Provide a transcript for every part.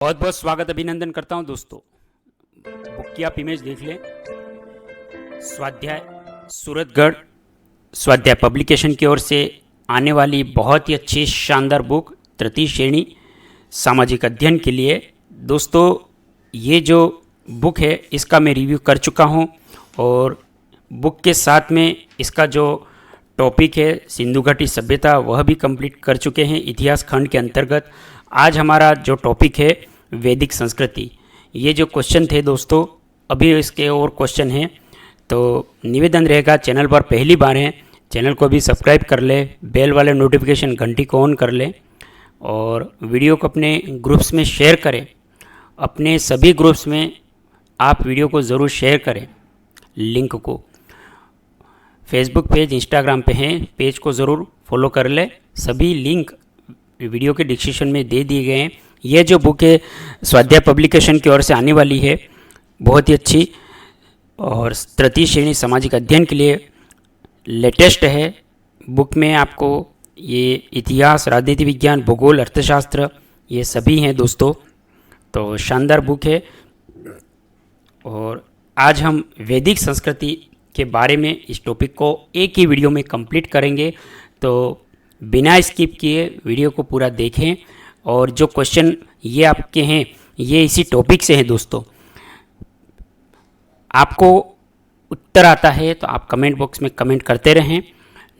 बहुत बहुत स्वागत अभिनंदन करता हूं दोस्तों। बुक की आप इमेज देख लें। स्वाध्याय सूरतगढ़ स्वाध्याय पब्लिकेशन की ओर से आने वाली बहुत ही अच्छी शानदार बुक तृतीय श्रेणी सामाजिक अध्ययन के लिए। दोस्तों ये जो बुक है इसका मैं रिव्यू कर चुका हूं और बुक के साथ में इसका जो टॉपिक है सिंधु घाटी सभ्यता वह भी कंप्लीट कर चुके हैं इतिहास खंड के अंतर्गत। आज हमारा जो टॉपिक है वैदिक संस्कृति। ये जो क्वेश्चन थे दोस्तों अभी इसके और क्वेश्चन हैं, तो निवेदन रहेगा चैनल पर पहली बार हैं चैनल को भी सब्सक्राइब कर ले, बेल वाले नोटिफिकेशन घंटी को ऑन कर ले और वीडियो को अपने ग्रुप्स में शेयर करें। अपने सभी ग्रुप्स में आप वीडियो को ज़रूर शेयर करें। लिंक को फेसबुक पेज इंस्टाग्राम पे हैं, पेज को ज़रूर फॉलो कर ले। सभी लिंक वीडियो के डिस्क्रिप्शन में दे दिए गए हैं। ये जो बुक है स्वाध्याय पब्लिकेशन की ओर से आने वाली है, बहुत ही अच्छी और तृतीय श्रेणी सामाजिक अध्ययन के लिए लेटेस्ट है। बुक में आपको ये इतिहास, राजनीति विज्ञान, भूगोल, अर्थशास्त्र ये सभी हैं दोस्तों। तो शानदार बुक है और आज हम वैदिक संस्कृति के बारे में इस टॉपिक को एक ही वीडियो में कंप्लीट करेंगे। तो बिना स्किप किए वीडियो को पूरा देखें और जो क्वेश्चन ये आपके हैं ये इसी टॉपिक से हैं दोस्तों। आपको उत्तर आता है तो आप कमेंट बॉक्स में कमेंट करते रहें,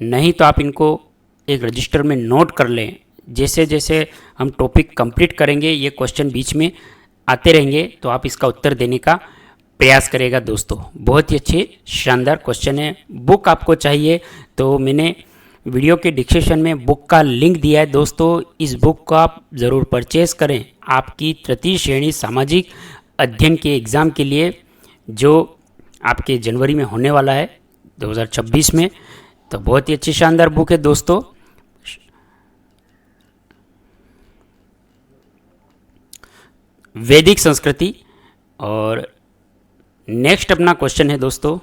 नहीं तो आप इनको एक रजिस्टर में नोट कर लें। जैसे जैसे हम टॉपिक कंप्लीट करेंगे ये क्वेश्चन बीच में आते रहेंगे तो आप इसका उत्तर देने का प्रयास करेगा दोस्तों। बहुत ही अच्छे शानदार क्वेश्चन है। बुक आपको चाहिए तो मैंने वीडियो के डिस्क्रिप्शन में बुक का लिंक दिया है दोस्तों। इस बुक को आप ज़रूर परचेज़ करें आपकी तृतीय श्रेणी सामाजिक अध्ययन के एग्ज़ाम के लिए जो आपके जनवरी में होने वाला है 2026 में। तो बहुत ही अच्छी शानदार बुक है दोस्तों। वैदिक संस्कृति और नेक्स्ट अपना क्वेश्चन है दोस्तों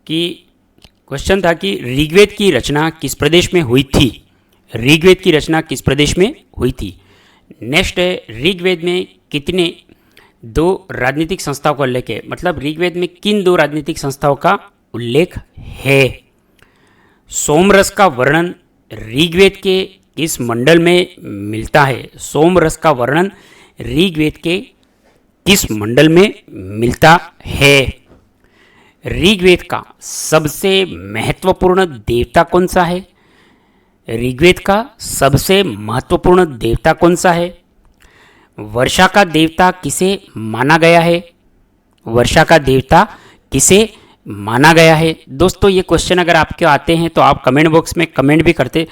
कि क्वेश्चन था कि ऋग्वेद की रचना किस प्रदेश में हुई थी। ऋग्वेद की रचना किस प्रदेश में हुई थी। नेक्स्ट है ऋग्वेद में कितने दो राजनीतिक संस्थाओं का उल्लेख है, मतलब ऋग्वेद में किन दो राजनीतिक संस्थाओं का उल्लेख है। सोमरस का वर्णन ऋग्वेद के किस मंडल में मिलता है। सोमरस का वर्णन ऋग्वेद के किस मंडल में मिलता है। ऋग्वेद का सबसे महत्वपूर्ण देवता कौन सा है। ऋग्वेद का सबसे महत्वपूर्ण देवता कौन सा है। वर्षा का देवता किसे माना गया है। वर्षा का देवता किसे माना गया है। दोस्तों ये क्वेश्चन अगर आपके आते हैं तो आप कमेंट बॉक्स में कमेंट भी करते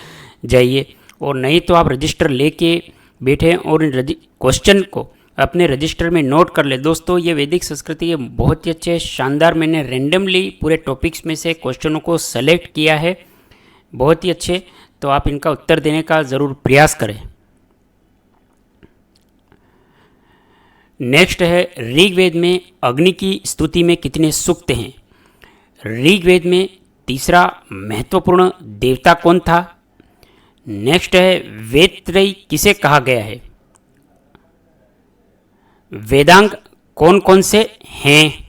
जाइए और नहीं तो आप रजिस्टर लेके बैठे और इन क्वेश्चन को अपने रजिस्टर में नोट कर ले। दोस्तों ये वैदिक संस्कृति के बहुत ही अच्छे शानदार, मैंने रेंडमली पूरे टॉपिक्स में से क्वेश्चनों को सेलेक्ट किया है, बहुत ही अच्छे। तो आप इनका उत्तर देने का ज़रूर प्रयास करें। नेक्स्ट है ऋग्वेद में अग्नि की स्तुति में कितने सूक्त हैं। ऋग्वेद में तीसरा महत्वपूर्ण देवता कौन था। नेक्स्ट है वेदत्रयी किसे कहा गया है। वेदांग कौन कौन से हैं।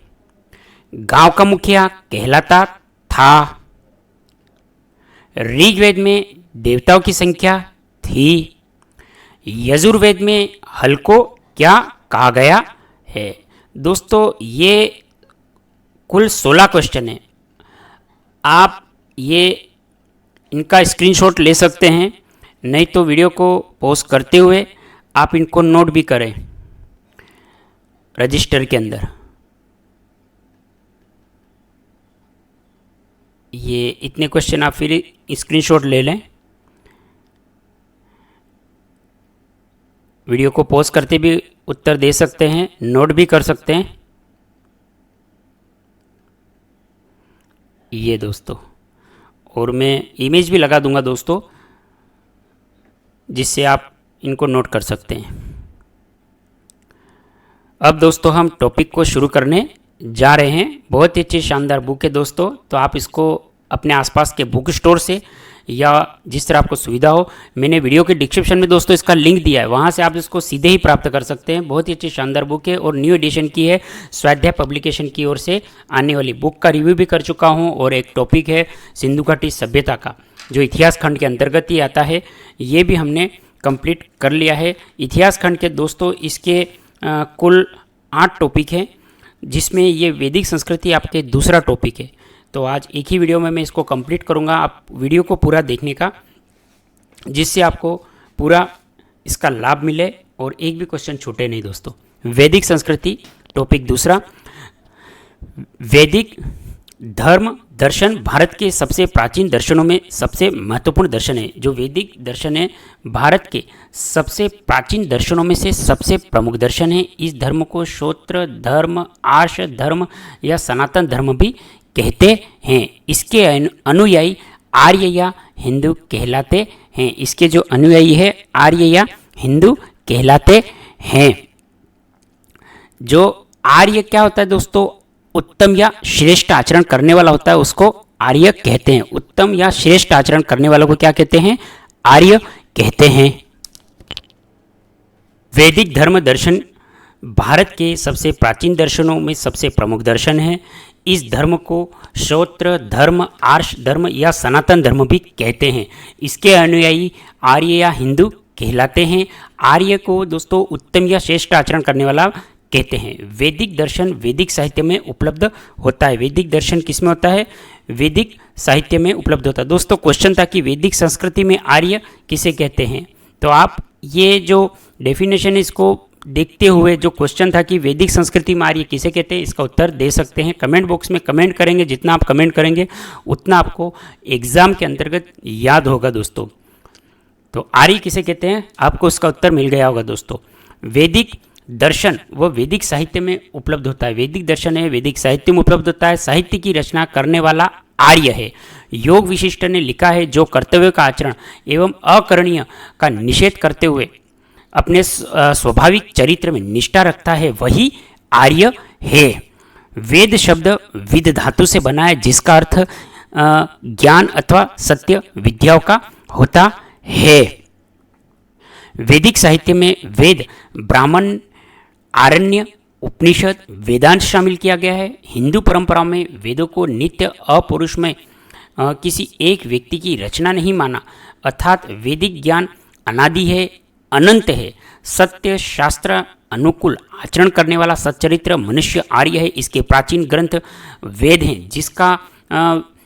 गांव का मुखिया कहलाता था। ऋग्वेद में देवताओं की संख्या थी। यजुर्वेद में हल को क्या कहा गया है। दोस्तों ये कुल 16 क्वेश्चन हैं। आप ये इनका स्क्रीनशॉट ले सकते हैं, नहीं तो वीडियो को पॉज करते हुए आप इनको नोट भी करें रजिस्टर के अंदर। ये इतने क्वेश्चन आप फिर स्क्रीनशॉट ले लें, वीडियो को पॉज करते भी उत्तर दे सकते हैं, नोट भी कर सकते हैं। ये दोस्तों और मैं इमेज भी लगा दूंगा दोस्तों जिससे आप इनको नोट कर सकते हैं। अब दोस्तों हम टॉपिक को शुरू करने जा रहे हैं। बहुत ही अच्छी शानदार बुक है दोस्तों, तो आप इसको अपने आसपास के बुक स्टोर से या जिस तरह आपको सुविधा हो। मैंने वीडियो के डिस्क्रिप्शन में दोस्तों इसका लिंक दिया है, वहाँ से आप इसको सीधे ही प्राप्त कर सकते हैं। बहुत ही अच्छी शानदार बुक है और न्यू एडिशन की है, स्वाध्याय पब्लिकेशन की ओर से आने वाली बुक का रिव्यू भी कर चुका हूँ। और एक टॉपिक है सिंधु घाटी सभ्यता का, जो इतिहास खंड के अंतर्गत ही आता है, ये भी हमने कंप्लीट कर लिया है। इतिहास खंड के दोस्तों इसके कुल 8 टॉपिक हैं, जिसमें ये वैदिक संस्कृति आपके दूसरा टॉपिक है। तो आज एक ही वीडियो में मैं इसको कंप्लीट करूँगा, आप वीडियो को पूरा देखने का, जिससे आपको पूरा इसका लाभ मिले और एक भी क्वेश्चन छूटे नहीं दोस्तों। वैदिक संस्कृति टॉपिक दूसरा, वैदिक धर्म दर्शन भारत के सबसे प्राचीन दर्शनों में सबसे महत्वपूर्ण दर्शन है। जो वैदिक दर्शन है भारत के सबसे प्राचीन दर्शनों में से सबसे प्रमुख दर्शन है। इस धर्म को श्रोत्र धर्म, आर्ष धर्म या सनातन धर्म भी कहते हैं। इसके अनुयायी आर्य या हिंदू कहलाते हैं। इसके जो अनुयायी है आर्य या हिंदू कहलाते हैं। जो आर्य क्या होता है दोस्तों, उत्तम या श्रेष्ठ आचरण करने वाला होता है, उसको आर्य कहते हैं। उत्तम या श्रेष्ठ आचरण करने वालों को क्या कहते हैं, आर्य कहते हैं। वैदिक धर्म दर्शन भारत के सबसे प्राचीन दर्शनों में सबसे प्रमुख दर्शन है। इस धर्म को श्रोत्र धर्म, आर्ष धर्म या सनातन धर्म भी कहते हैं। इसके अनुयायी आर्य या हिंदू कहलाते हैं। आर्य को दोस्तों उत्तम या श्रेष्ठ आचरण करने वाला कहते हैं। वैदिक दर्शन वैदिक साहित्य में उपलब्ध होता है। वैदिक दर्शन किसमें होता है, वैदिक साहित्य में उपलब्ध होता है। दोस्तों क्वेश्चन था कि वैदिक संस्कृति में आर्य किसे कहते हैं, तो आप ये जो डेफिनेशन इसको देखते हुए जो क्वेश्चन था कि वैदिक संस्कृति में आर्य किसे कहते हैं, इसका उत्तर दे सकते हैं। कमेंट बॉक्स में कमेंट करेंगे, जितना आप कमेंट करेंगे उतना आपको एग्जाम के अंतर्गत याद होगा दोस्तों। तो आर्य किसे कहते हैं, आपको उसका उत्तर मिल गया होगा दोस्तों। वैदिक दर्शन वो वैदिक साहित्य में उपलब्ध होता है। वैदिक दर्शन है वैदिक साहित्य में उपलब्ध होता है। साहित्य की रचना करने वाला आर्य है। योग विशिष्ट ने लिखा है, जो कर्तव्य का आचरण एवं अकरणीय का निषेध करते हुए अपने स्वाभाविक चरित्र में निष्ठा रखता है, वही आर्य है। वेद शब्द विद धातु से बना है, जिसका अर्थ ज्ञान अथवा सत्य विद्याओं का होता है। वैदिक साहित्य में वेद, ब्राह्मण, आरण्य, उपनिषद, वेदांत शामिल किया गया है। हिंदू परंपराओं में वेदों को नित्य अपौरुष में किसी एक व्यक्ति की रचना नहीं माना, अर्थात वैदिक ज्ञान अनादि है, अनंत है। सत्य शास्त्र अनुकूल आचरण करने वाला सच्चरित्र मनुष्य आर्य है। इसके प्राचीन ग्रंथ वेद हैं, जिसका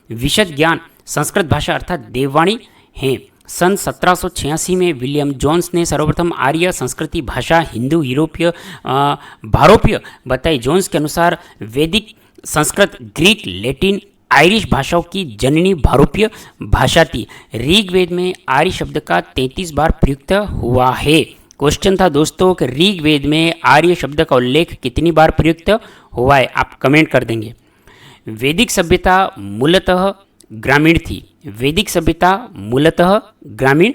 विशद ज्ञान संस्कृत भाषा अर्थात देववाणी है। सन 1786 में विलियम जोन्स ने सर्वप्रथम आर्य संस्कृति भाषा हिंदू यूरोपीय भारोपीय बताई। जोन्स के अनुसार वैदिक संस्कृत ग्रीक लैटिन आयरिश भाषाओं की जननी भारोपीय भाषा थी। ऋग्वेद में आर्य शब्द का 33 बार प्रयुक्त हुआ है। क्वेश्चन था दोस्तों कि ऋग्वेद में आर्य शब्द का उल्लेख कितनी बार प्रयुक्त हुआ है, आप कमेंट कर देंगे। वैदिक सभ्यता मूलतः ग्रामीण थी। वैदिक सभ्यता मूलतः ग्रामीण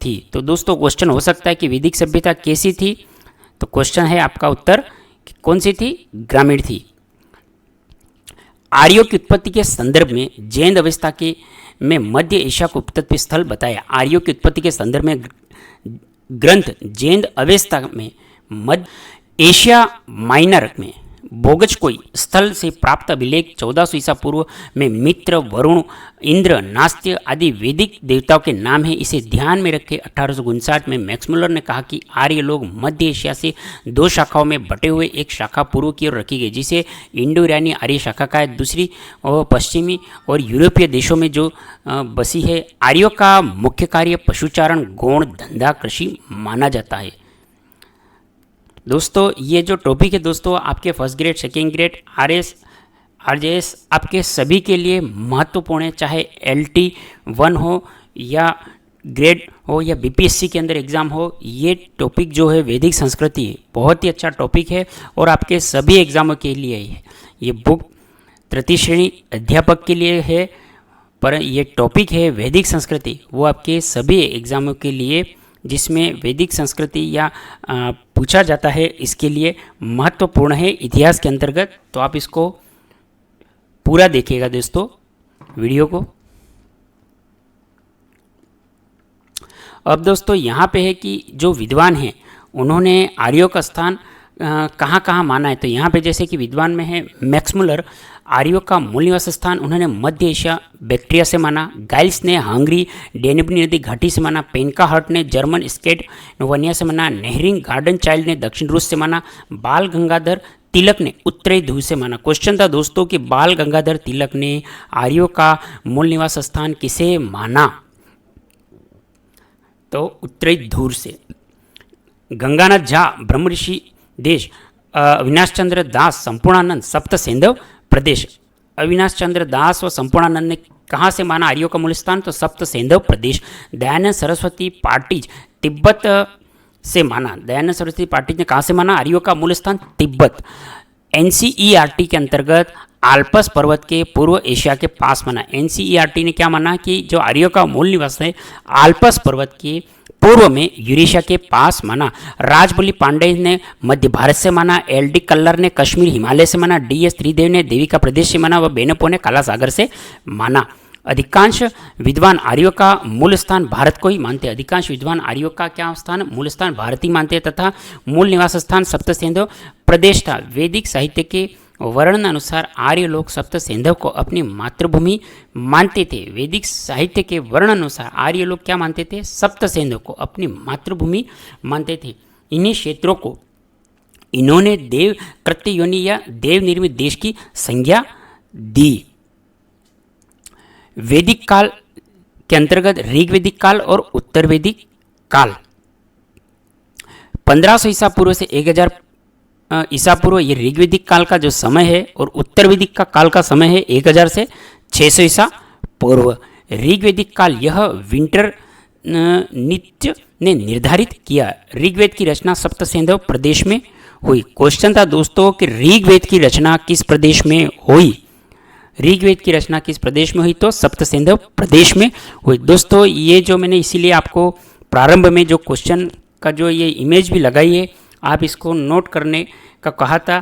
थी। तो दोस्तों क्वेश्चन हो सकता है कि वैदिक सभ्यता कैसी थी, तो क्वेश्चन है आपका उत्तर कि कौन सी थी, ग्रामीण थी। आर्यों की उत्पत्ति के संदर्भ में जैन अवस्था के में मध्य एशिया को उत्पत्ति स्थल बताया। आर्यों की उत्पत्ति के संदर्भ में ग्रंथ जैन अवस्था में मध्य एशिया माइनर में बोगजकोई स्थल से प्राप्त अभिलेख 1400 ईसा पूर्व में मित्र, वरुण, इंद्र, नास्त्य आदि वैदिक देवताओं के नाम हैं। इसे ध्यान में रखे 1859 में मैक्समुलर ने कहा कि आर्य लोग मध्य एशिया से 2 शाखाओं में बटे हुए एक शाखा पूर्व की ओर रखी गई, जिसे इंडो ईरानी आर्य शाखा का है। दूसरी और पश्चिमी और यूरोपीय देशों में जो बसी है। आर्यों का मुख्य कार्य पशुचारण, गौण धंधा, कृषि माना जाता है। दोस्तों ये जो टॉपिक है दोस्तों आपके first grade, second grade, RS, RJS आपके सभी के लिए महत्वपूर्ण है। चाहे LT1 हो या ग्रेड हो या बीपीएससी के अंदर एग्ज़ाम हो, ये टॉपिक जो है वैदिक संस्कृति बहुत ही अच्छा टॉपिक है और आपके सभी एग्ज़ामों के लिए है। ये बुक तृतीय श्रेणी अध्यापक के लिए है, पर ये टॉपिक है वैदिक संस्कृति, वो आपके सभी एग्ज़ामों के लिए जिसमें वैदिक संस्कृति या पूछा जाता है, इसके लिए महत्वपूर्ण है इतिहास के अंतर्गत। तो आप इसको पूरा देखिएगा दोस्तों वीडियो को। अब दोस्तों यहाँ पे है कि जो विद्वान हैं उन्होंने आर्यों का स्थान कहाँ कहाँ माना है। तो यहाँ पे जैसे कि विद्वान में है मैक्स मुलर, आर्यों का मूल निवास स्थान उन्होंने मध्य एशिया बैक्ट्रिया से माना। गाइल्स ने हंगरी डेन्यूब नदी घाटी से माना। पेनका हर्ट ने जर्मन स्केट नोवानिया से माना। नेहरिंग गार्डन चाइल्ड ने दक्षिण रूस से माना। बाल गंगाधर तिलक ने उत्तरी ध्रुव से माना। क्वेश्चन था दोस्तों कि बाल गंगाधर तिलक ने आर्यों का मूल निवास स्थान किसे माना, तो उत्तरी ध्रुव से। गंगानाथ झा ब्रह्म ऋषि देश। अविनाश चंद्र दास संपूर्णानंद सप्त सैंधव प्रदेश। अविनाश चंद्र दास व संपूर्णानंद ने कहाँ से माना आर्यों का मूल स्थान, तो सप्त सैंधव प्रदेश। दयानंद सरस्वती पाटिज तिब्बत से माना। दयानंद सरस्वती पाटिज ने कहाँ से माना आर्यों का मूल स्थान, तिब्बत। एनसीईआरटी के अंतर्गत आल्पस पर्वत के पूर्व एशिया के पास माना। एनसीईआरटी ने क्या माना कि जो आर्यों का मूल निवास है आल्पस पर्वत के पूर्व में यूरेशिया के पास माना। राजबली पांडे ने मध्य भारत से माना। एल.डी. कल्लर ने कश्मीर हिमालय से माना। डी.एस. त्रिदेव ने देविका प्रदेश से माना व बेनपो ने काला सागर से माना। अधिकांश विद्वान आर्यों का मूल स्थान भारत को ही मानते हैं। अधिकांश विद्वान आर्यों का क्या स्थान, मूल स्थान भारत ही मानते हैं तथा मूल निवास स्थान सप्त सैंधव प्रदेश था। वैदिक साहित्य के वर्णन अनुसार आर्य लोग सप्त सैंधव को अपनी मातृभूमि मानते थे। वैदिक साहित्य के वर्णन अनुसार आर्य लोग क्या मानते थे, सप्त सैंधव को अपनी मातृभूमि मानते थे। इन्हीं क्षेत्रों को इन्होंने देव कृत्य योनि या देव निर्मित देश की संज्ञा दी। वैदिक काल के अंतर्गत ऋग्वैदिक काल और उत्तर वैदिक काल 1500 ईसा पूर्व से 1000 ईसा पूर्व ये ऋग्वैदिक काल का जो समय है और उत्तर वैदिक का काल का समय है 1000 से 600 ईसा पूर्व। ऋग्वैदिक काल यह विंटर नित्य ने निर्धारित किया। ऋग्वेद की रचना सप्त सैंधव प्रदेश में हुई। क्वेश्चन था दोस्तों कि ऋग्वेद की रचना किस प्रदेश में हुई। ऋग्वेद की रचना किस प्रदेश में हुई, तो सप्त सैंधव प्रदेश में हुई। दोस्तों ये जो मैंने इसीलिए आपको प्रारंभ में जो क्वेश्चन का जो ये इमेज भी लगाई है आप इसको नोट करने का कहा था,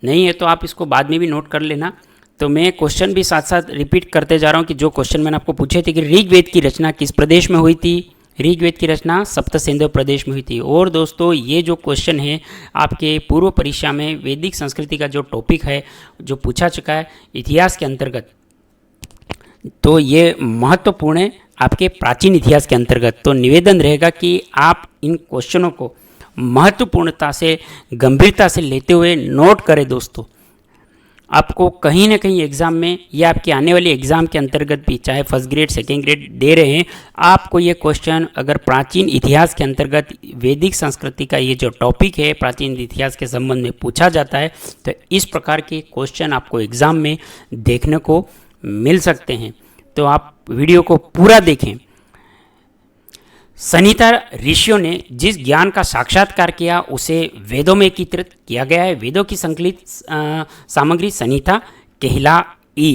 नहीं है तो आप इसको बाद में भी नोट कर लेना। तो मैं क्वेश्चन भी साथ साथ रिपीट करते जा रहा हूँ कि जो क्वेश्चन मैंने आपको पूछे थे कि ऋग्वेद की रचना किस प्रदेश में हुई थी। ऋग्वेद की रचना सप्त सैंधव प्रदेश में हुई थी। और दोस्तों ये जो क्वेश्चन है आपके पूर्व परीक्षा में वैदिक संस्कृति का जो टॉपिक है जो पूछा चुका है इतिहास के अंतर्गत, तो ये महत्वपूर्ण है आपके प्राचीन इतिहास के अंतर्गत। तो निवेदन रहेगा कि आप इन क्वेश्चनों को महत्वपूर्णता से गंभीरता से लेते हुए नोट करें। दोस्तों आपको कहीं ना कहीं एग्ज़ाम में या आपके आने वाले एग्ज़ाम के अंतर्गत भी, चाहे फर्स्ट ग्रेड सेकेंड ग्रेड दे रहे हैं, आपको ये क्वेश्चन अगर प्राचीन इतिहास के अंतर्गत वैदिक संस्कृति का ये जो टॉपिक है प्राचीन इतिहास के संबंध में पूछा जाता है तो इस प्रकार के क्वेश्चन आपको एग्ज़ाम में देखने को मिल सकते हैं। तो आप वीडियो को पूरा देखें। संहिता ऋषियों ने जिस ज्ञान का साक्षात्कार किया उसे वेदों में एकीकृत किया गया है। वेदों की संकलित सामग्री संहिता कहलाई।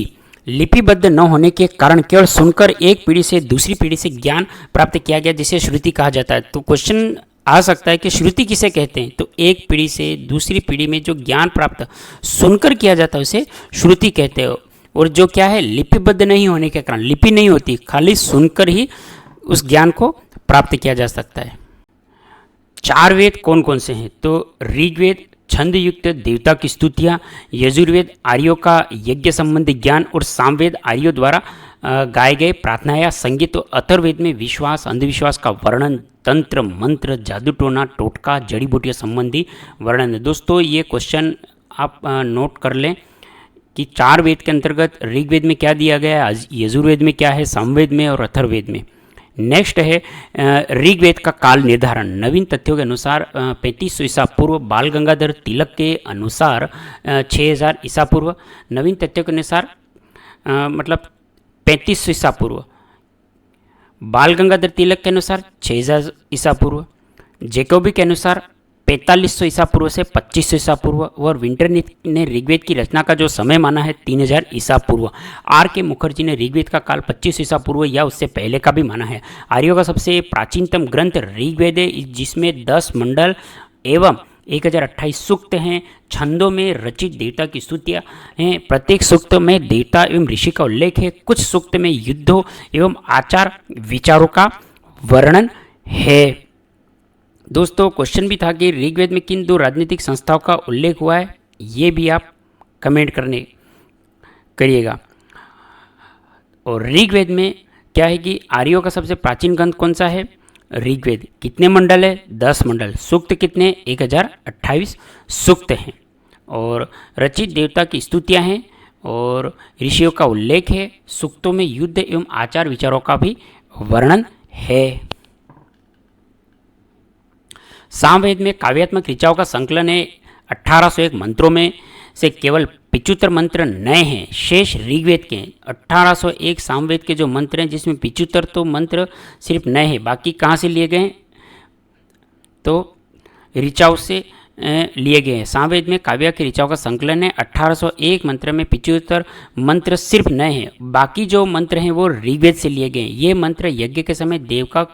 लिपिबद्ध न होने के कारण केवल सुनकर एक पीढ़ी से दूसरी पीढ़ी से ज्ञान प्राप्त किया गया जिसे श्रुति कहा जाता है। तो क्वेश्चन आ सकता है कि श्रुति किसे कहते हैं, तो एक पीढ़ी से दूसरी पीढ़ी में जो ज्ञान प्राप्त सुनकर किया जाता है उसे श्रुति कहते हैं। और जो क्या है लिपिबद्ध नहीं होने के कारण, लिपि नहीं होती, खाली सुनकर ही उस ज्ञान को प्राप्त किया जा सकता है। चार वेद कौन कौन से हैं, तो ऋग्वेद छंद युक्त देवता की स्तुतियाँ, यजुर्वेद आर्यों का यज्ञ संबंधी ज्ञान और सामवेद आर्यों द्वारा गाए गए प्रार्थना या संगीत। तो अथर्ववेद में विश्वास अंधविश्वास का वर्णन, तंत्र मंत्र जादू टोना टोटका जड़ी बूटियों संबंधी वर्णन है। दोस्तों ये क्वेश्चन आप नोट कर लें कि चार वेद के अंतर्गत ऋग्वेद में क्या दिया गया है, यजुर्वेद में क्या है, सामवेद में और अथर्ववेद में। नेक्स्ट है ऋग्वेद का काल निर्धारण। नवीन तथ्यों के अनुसार 3500 ईसा पूर्व, बाल गंगाधर तिलक के अनुसार 6000 ईसा पूर्व। नवीन तथ्यों के अनुसार मतलब 3500 ईसा पूर्व, बाल गंगाधर तिलक के अनुसार 6000 ईसा पूर्व, जैकोबी के अनुसार 4500 ईसा पूर्व से 2500 ईसा पूर्व। और विंटर ने ऋग्वेद की रचना का जो समय माना है 3000 ईसा पूर्व। आर के मुखर्जी ने ऋग्वेद का काल 2500 ईसा पूर्व या उससे पहले का भी माना है। आर्यों का सबसे प्राचीनतम ग्रंथ ऋग्वेद है जिसमें 10 मंडल एवं 1028 सूक्त हैं। छंदों में रचित देवता की स्तुतियाँ हैं। प्रत्येक सूक्त में देवता एवं ऋषि का उल्लेख है। कुछ सूक्त में युद्धों एवं आचार विचारों का वर्णन है। दोस्तों क्वेश्चन भी था कि ऋग्वेद में किन दो राजनीतिक संस्थाओं का उल्लेख हुआ है, ये भी आप कमेंट करने करिएगा। और ऋग्वेद में क्या है कि आर्यों का सबसे प्राचीन ग्रंथ कौन सा है? ऋग्वेद। कितने मंडल है? 10 मंडल। सूक्त कितने? 1028 सूक्त हैं। और रचित देवता की स्तुतियाँ हैं और ऋषियों का उल्लेख है। सूक्तों में युद्ध एवं आचार विचारों का भी वर्णन है। सामवेद में काव्यात्मक ऋचाओं का संकलन है। 1801 मंत्रों में से केवल 75 मंत्र नए हैं, शेष ऋग्वेद के हैं। 1801 सामवेद के जो मंत्र हैं जिसमें 75 तो मंत्र सिर्फ नए हैं, बाकी कहाँ से लिए गए हैं? तो ऋचाओं से लिए गए हैं। सामवेद में काव्य के ऋचाओं का संकलन है। 1801 मंत्र में 75 मंत्र सिर्फ नए हैं, बाकी जो मंत्र हैं वो ऋग्वेद से लिए गए हैं। ये मंत्र यज्ञ के समय देवका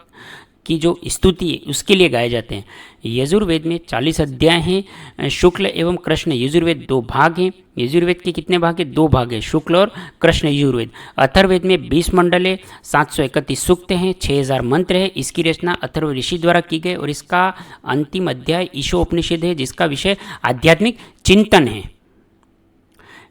की जो स्तुति है उसके लिए गाए जाते हैं। यजुर्वेद में 40 अध्याय हैं। शुक्ल एवं कृष्ण यजुर्वेद 2 भाग हैं। यजुर्वेद के कितने भाग हैं? 2 भाग हैं, शुक्ल और कृष्ण यजुर्वेद। अथर्ववेद में 20 मंडल है, 731 सूक्त हैं, 6000 मंत्र है। इसकी रचना अथर्व ऋषि द्वारा की गई और इसका अंतिम अध्याय ईशोपनिषद है, जिसका विषय आध्यात्मिक चिंतन है।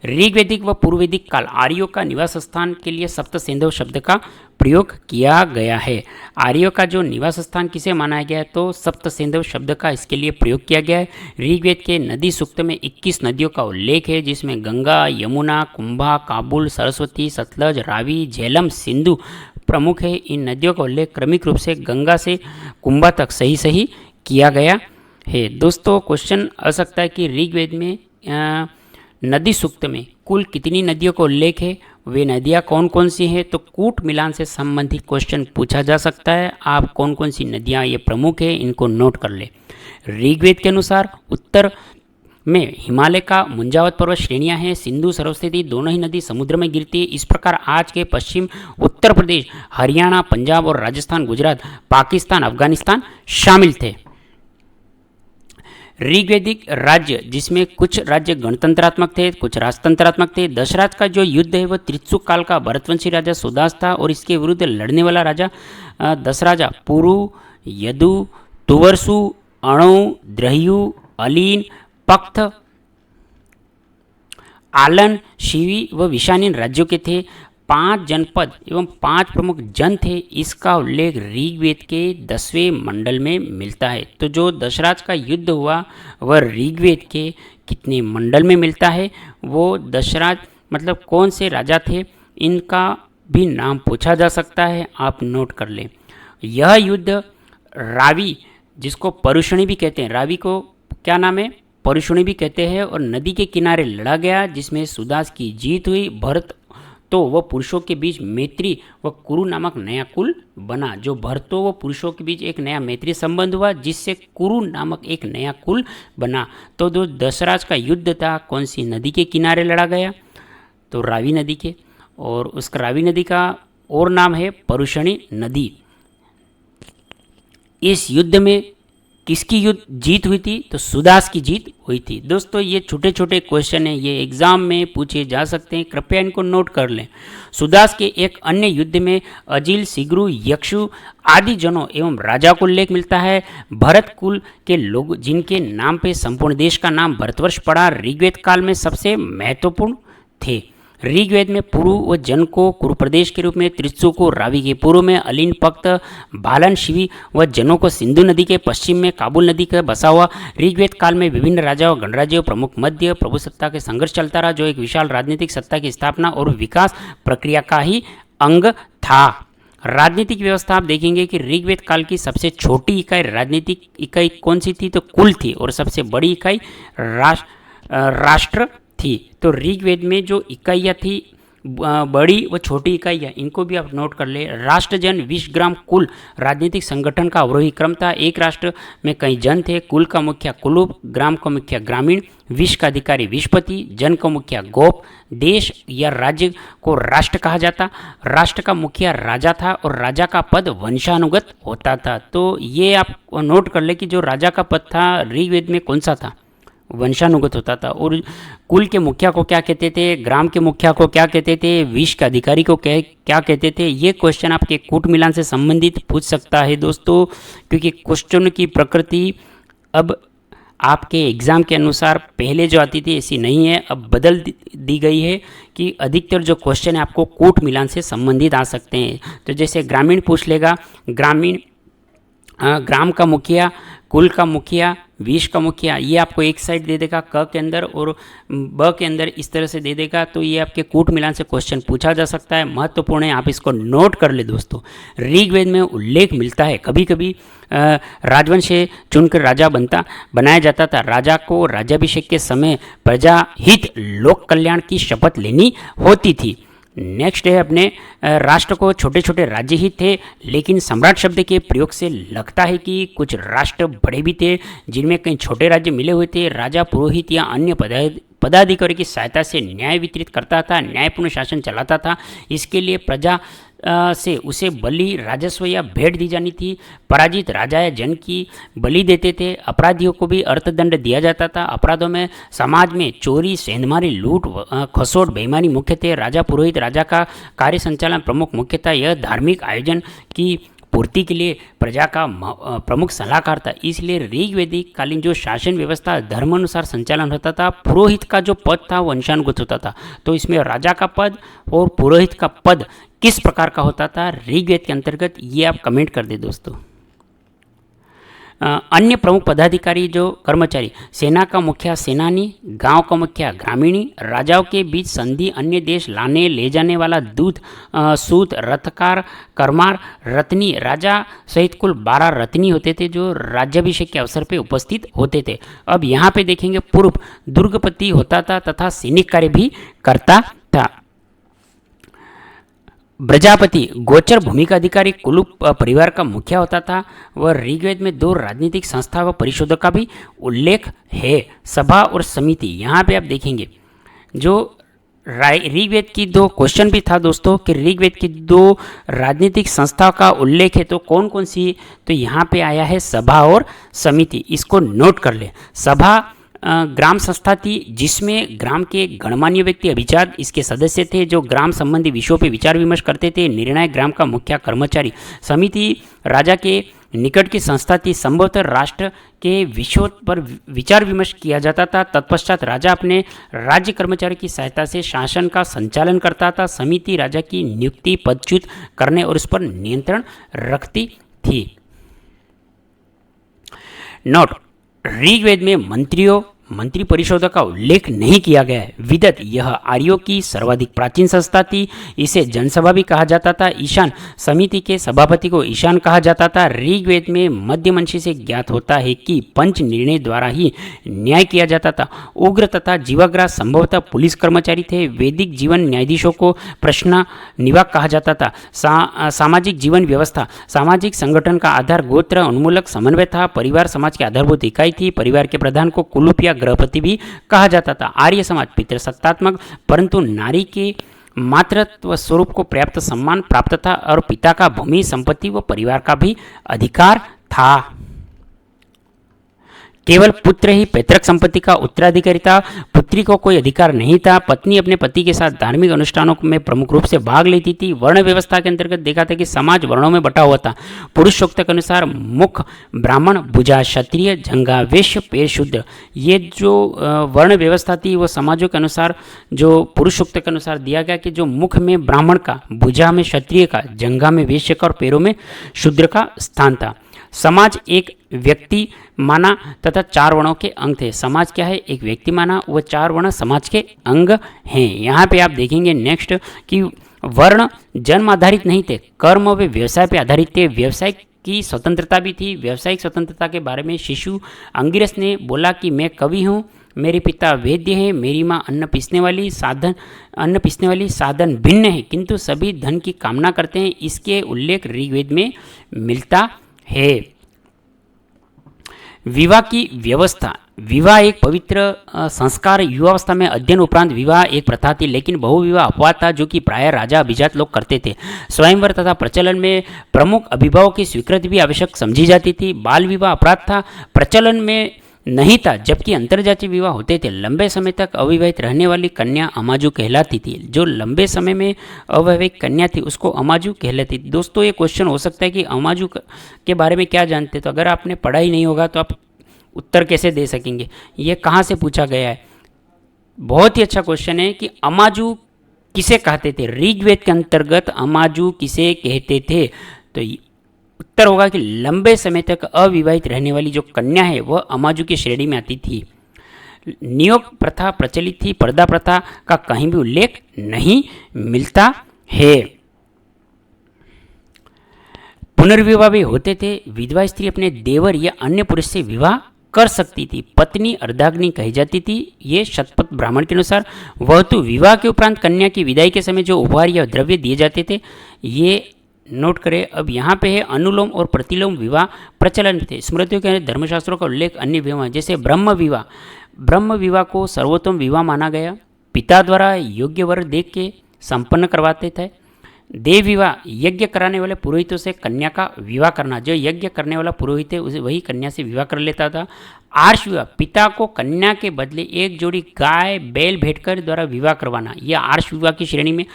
ऋग्वैदिक व पूर्ववैदिक काल आर्यों का निवास स्थान के लिए सप्त सिंधु शब्द का प्रयोग किया गया है। आर्यों का जो निवास स्थान किसे माना गया है? तो सप्त सिंधु शब्द का इसके लिए प्रयोग किया गया है। ऋग्वेद के नदी सूक्त में 21 नदियों का उल्लेख है, जिसमें गंगा, यमुना, कुंभा, काबुल, सरस्वती, सतलज, रावी, झेलम, सिंधु प्रमुख है। इन नदियों का उल्लेख क्रमिक रूप से गंगा से कुंभा तक सही सही किया गया है। दोस्तों क्वेश्चन आ सकता है कि ऋग्वेद में नदी सूक्त में कुल कितनी नदियों का उल्लेख है, वे नदियाँ कौन कौन सी हैं? तो कूट मिलान से संबंधित क्वेश्चन पूछा जा सकता है। आप कौन कौन सी नदियाँ ये प्रमुख है इनको नोट कर ले। ऋग्वेद के अनुसार उत्तर में हिमालय का मुंजावत पर्वत श्रेणियाँ हैं। सिंधु सरस्वती दोनों ही नदी समुद्र में गिरती है। इस प्रकार आज के पश्चिम उत्तर प्रदेश, हरियाणा, पंजाब और राजस्थान, गुजरात, पाकिस्तान, अफगानिस्तान शामिल थे। ऋग्वैदिक राज्य जिसमें कुछ राज्य गणतंत्रात्मक थे, कुछ राजतंत्रात्मक थे। दशराज का जो युद्ध है वह त्रित्सुक काल का भरतवंशी राजा सुदास था और इसके विरुद्ध लड़ने वाला राजा दशराजा पुरु, यदु, तुवरसु, अणु, द्रह्यु, अलीन, पख्त, आलन, शिवी व विशानिन राज्यों के थे। 5 जनपद एवं 5 प्रमुख जन थे। इसका उल्लेख ऋग्वेद के 10वें मंडल में मिलता है। तो जो दशराज का युद्ध हुआ वह ऋग्वेद के कितने मंडल में मिलता है? वो दशराज मतलब कौन से राजा थे, इनका भी नाम पूछा जा सकता है, आप नोट कर लें। यह युद्ध रावी, जिसको परुषणी भी कहते हैं, रावी को क्या नाम है? परुषणी भी कहते हैं, और नदी के किनारे लड़ा गया जिसमें सुदास की जीत हुई। भरत तो वह पुरुषों के बीच मैत्री व कुरु नामक नया कुल बना। जो भरतों व पुरुषों के बीच एक नया मैत्री संबंध हुआ जिससे कुरु नामक एक नया कुल बना। तो जो दशराज का युद्ध था कौन सी नदी के किनारे लड़ा गया? तो रावी नदी के, और उस रावी नदी का और नाम है परुषणी नदी। इस युद्ध में किसकी जीत हुई थी? तो सुदास की जीत हुई थी। दोस्तों ये छोटे छोटे क्वेश्चन हैं, ये एग्जाम में पूछे जा सकते हैं, कृपया इनको नोट कर लें। सुदास के एक अन्य युद्ध में अजिल, सिगरू, यक्षु आदि जनों एवं राजा को उल्लेख मिलता है। भरत कुल के लोग जिनके नाम पे संपूर्ण देश का नाम भरतवर्ष पड़ा, ऋग्वेद काल में सबसे महत्वपूर्ण थे। ऋग्वेद में पुरु व जन को कुरु प्रदेश के रूप में, त्रित्सु को रावी के पूर्व में, अलीन, पक्त, बालन, शिवी व जनों को सिंधु नदी के पश्चिम में, काबुल नदी का बसा हुआ। ऋग्वेद काल में विभिन्न राजाओं, गणराज्यों, प्रमुख मध्य प्रभु सत्ता के संघर्ष चलता रहा, जो एक विशाल राजनीतिक सत्ता की स्थापना और विकास प्रक्रिया का ही अंग था। राजनीतिक व्यवस्था आप देखेंगे कि ऋग्वेद काल की सबसे छोटी इकाई राजनीतिक इकाई कौन सी थी? तो कुल थी, और सबसे बड़ी इकाई राष्ट्र थी। तो ऋग्वेद में जो इकाइयाँ थी बड़ी व छोटी इकाइयाँ, इनको भी आप नोट कर ले। राष्ट्रजन, विश्वग्राम, कुल राजनीतिक संगठन का अवरोही क्रम था। एक राष्ट्र में कई जन थे। कुल का मुखिया कुलुप, ग्राम का मुखिया ग्रामीण, विश्व का अधिकारी विश्वपति, जन का मुखिया गोप। देश या राज्य को राष्ट्र कहा जाता। राष्ट्र का मुखिया राजा था और राजा का पद वंशानुगत होता था। तो ये आप नोट कर ले कि जो राजा का पद था ऋग्वेद में कौन सा था? वंशानुगत होता था। और कुल के मुखिया को क्या कहते थे, ग्राम के मुखिया को क्या कहते थे, विष के अधिकारी को क्या कहते थे। ये क्वेश्चन आपके कूट मिलान से संबंधित पूछ सकता है दोस्तों, क्योंकि क्वेश्चन की प्रकृति अब आपके एग्ज़ाम के अनुसार पहले जो आती थी ऐसी नहीं है, अब बदल दी गई है कि अधिकतर जो क्वेश्चन है आपको कूट मिलान से संबंधित आ सकते हैं। तो जैसे ग्रामीण पूछ लेगा, ग्राम का मुखिया, कुल का मुखिया, विष का मुखिया, ये आपको एक साइड दे देगा क के अंदर और ब के अंदर इस तरह से दे देगा। तो ये आपके कूट मिलान से क्वेश्चन पूछा जा सकता है, महत्वपूर्ण है, आप इसको नोट कर ले दोस्तों। ऋग्वेद में उल्लेख मिलता है, कभी कभी राजवंश से चुनकर राजा बनाया जाता था। राजा को राज्याभिषेक के समय प्रजा हित लोक कल्याण की शपथ लेनी होती थी। नेक्स्ट है अपने राष्ट्र को छोटे छोटे राज्य ही थे, लेकिन सम्राट शब्द के प्रयोग से लगता है कि कुछ राष्ट्र बड़े भी थे जिनमें कई छोटे राज्य मिले हुए थे। राजा पुरोहित या अन्य पदाधिकारी की सहायता से न्याय वितरित करता था, न्यायपूर्ण शासन चलाता था। इसके लिए प्रजा से उसे बलि, राजस्व या भेंट दी जानी थी। पराजित राजा या जन की बलि देते थे। अपराधियों को भी अर्थदंड दिया जाता था। अपराधों में समाज में चोरी, सेंधमारी, लूट, खसोट, बेईमानी मुख्य थे। राजा पुरोहित राजा का कार्य संचालन प्रमुख मुख्य था। यह धार्मिक आयोजन की पूर्ति के लिए प्रजा का प्रमुख सलाहकार था। इसलिए ऋग्वैदिक कालीन जो शासन व्यवस्था धर्मानुसार संचालन होता था। पुरोहित का जो पद था वो वंशानुगत होता था। तो इसमें राजा का पद और पुरोहित का पद किस प्रकार का होता था ऋग्वेद के अंतर्गत, ये आप कमेंट कर दे दोस्तों। अन्य प्रमुख पदाधिकारी जो कर्मचारी, सेना का मुखिया सेनानी, गांव का मुखिया ग्रामीणी, राजाओं के बीच संधि, अन्य देश लाने ले जाने वाला दूत, सूत, रथकार, करमार, रत्नी, राजा सहित कुल 12 रत्नी होते थे जो राज्याभिषेक के अवसर पर उपस्थित होते थे। अब यहाँ पे देखेंगे पूर्व दुर्गपति होता था तथा सैनिक कार्य भी करता था। प्रजापति गोचर भूमि का अधिकारी कुल परिवार का मुखिया होता था। वह ऋग्वेद में 2 राजनीतिक संस्था व परिषदों का भी उल्लेख है, सभा और समिति। यहाँ पे आप देखेंगे जो ऋग्वेद की 2 क्वेश्चन भी था दोस्तों कि ऋग्वेद की 2 राजनीतिक संस्थाओं का उल्लेख है, तो कौन कौन सी, तो यहाँ पे आया है सभा और समिति। इसको नोट कर ले। सभा ग्राम संस्था थी जिसमें ग्राम के गणमान्य व्यक्ति अभिजात इसके सदस्य थे जो ग्राम संबंधी विषयों पर विचार विमर्श करते थे। निर्णायक ग्राम का मुखिया कर्मचारी। समिति राजा के निकट की संस्था थी। संभवतः राष्ट्र के विषयों पर विचार विमर्श किया जाता था। तत्पश्चात राजा अपने राज्य कर्मचारी की सहायता से शासन का संचालन करता था। समिति राजा की नियुक्ति, पदच्युत करने और उस पर नियंत्रण रखती थी। नोट, ऋग्वेद में मंत्री परिषदों का उल्लेख नहीं किया गया है। विदत, यह आर्यों की सर्वाधिक प्राचीन संस्था थी। इसे जनसभा भी कहा जाता था। ईशान, समिति के सभापति को ईशान कहा जाता था। ऋग्वेद में मध्यमंशी से ज्ञात होता है कि पंच निर्णय द्वारा ही न्याय किया जाता था। उग्र तथा जीवाग्राह संभवतः पुलिस कर्मचारी थे। वैदिक जीवन न्यायाधीशों को प्रश्न निवाक कहा जाता था। सामाजिक जीवन व्यवस्था, सामाजिक संगठन का आधार गोत्र उन्मूलक समन्वय था। परिवार समाज की आधारभूत इकाई थी। परिवार के प्रधान को कुलूप या गृहपति भी कहा जाता था। आर्य समाज पितृसत्तात्मक, परंतु नारी के मातृत्व स्वरूप को पर्याप्त सम्मान प्राप्त था और पिता का भूमि, संपत्ति व परिवार का भी अधिकार था। केवल पुत्र ही पैतृक संपत्ति का उत्तराधिकारी था। पुत्री को कोई अधिकार नहीं था। पत्नी अपने पति के साथ धार्मिक अनुष्ठानों में प्रमुख रूप से भाग लेती थी। वर्ण व्यवस्था के अंतर्गत देखा था कि समाज वर्णों में बटा हुआ था। पुरुष सूक्त के अनुसार मुख ब्राह्मण, भुजा क्षत्रिय, जंघा वैश्य, पैर शूद्र। ये जो वर्ण व्यवस्था थी वो समाजों के अनुसार जो पुरुष सूक्त के अनुसार दिया गया कि जो मुख में ब्राह्मण का, भुजा में क्षत्रिय का, जंघा में वैश्य का और पैरों में शूद्र का स्थान था। समाज एक व्यक्ति माना तथा 4 वर्णों के अंग थे। समाज क्या है? एक व्यक्ति माना, वो 4 वर्ण समाज के अंग हैं। यहाँ पे आप देखेंगे नेक्स्ट कि वर्ण जन्म आधारित नहीं थे, कर्म व व्यवसाय पे आधारित थे। व्यवसाय की स्वतंत्रता भी थी। व्यावसायिक स्वतंत्रता के बारे में शिशु अंगिरस ने बोला कि मैं कवि हूँ, मेरे पिता वैद्य हैं, मेरी माँ अन्न पीसने वाली साधन भिन्न है, किंतु सभी धन की कामना करते हैं। इसके उल्लेख ऋग्वेद में मिलता है। विवाह की व्यवस्था, विवाह एक पवित्र संस्कार, युवावस्था में अध्ययन उपरांत विवाह एक प्रथा थी, लेकिन बहुविवाह अपवाद था जो कि प्रायः राजा अभिजात लोग करते थे। स्वयंवर तथा प्रचलन में प्रमुख अभिभावक की स्वीकृति भी आवश्यक समझी जाती थी। बाल विवाह अपराध था। प्रचलन में नहीं था, जबकि अंतरजातीय विवाह होते थे। लंबे समय तक अविवाहित रहने वाली कन्या अमाजू कहलाती थी। जो लंबे समय में अवैवाहिक कन्या थी उसको अमाजू कहलाती थी। दोस्तों ये क्वेश्चन हो सकता है कि अमाजू के बारे में क्या जानते, तो अगर आपने पढ़ा ही नहीं होगा तो आप उत्तर कैसे दे सकेंगे। ये कहाँ से पूछा गया है, बहुत ही अच्छा क्वेश्चन है कि अमाजू किसे कहते थे। ऋग्वेद के अंतर्गत अमाजू किसे कहते थे, तो उत्तर होगा कि लंबे समय तक अविवाहित रहने वाली जो कन्या है वह अमाजू की श्रेणी में आती थी। नियोग प्रथा प्रचलित थी, पर्दा प्रथा का कहीं भी उल्लेख नहीं मिलता है। पुनर्विवाह भी होते थे। विधवा स्त्री अपने देवर या अन्य पुरुष से विवाह कर सकती थी। पत्नी अर्धाग्नि कही जाती थी। ये शतपथ ब्राह्मण के अनुसार। वह तो विवाह के उपरांत कन्या की विदाई के समय जो उपहार या द्रव्य दिए जाते थे, ये नोट करें। अब यहाँ पे है अनुलोम और प्रतिलोम विवाह प्रचलन थे। स्मृतियों के धर्मशास्त्रों का उल्लेख अन्य विवाह जैसे ब्रह्म विवाह। ब्रह्म विवाह को सर्वोत्तम विवाह माना गया। पिता द्वारा योग्य वर देख के संपन्न करवाते थे। देव विवाह, यज्ञ कराने वाले पुरोहितों से कन्या का विवाह करना। जो यज्ञ करने वाला पुरोहित है उसे वही कन्या से विवाह कर लेता था। आर्ष विवाह, पिता को कन्या के बदले एक जोड़ी गाय बैल भेंटकर द्वारा विवाह करवाना, यह आर्ष विवाह की श्रेणी में।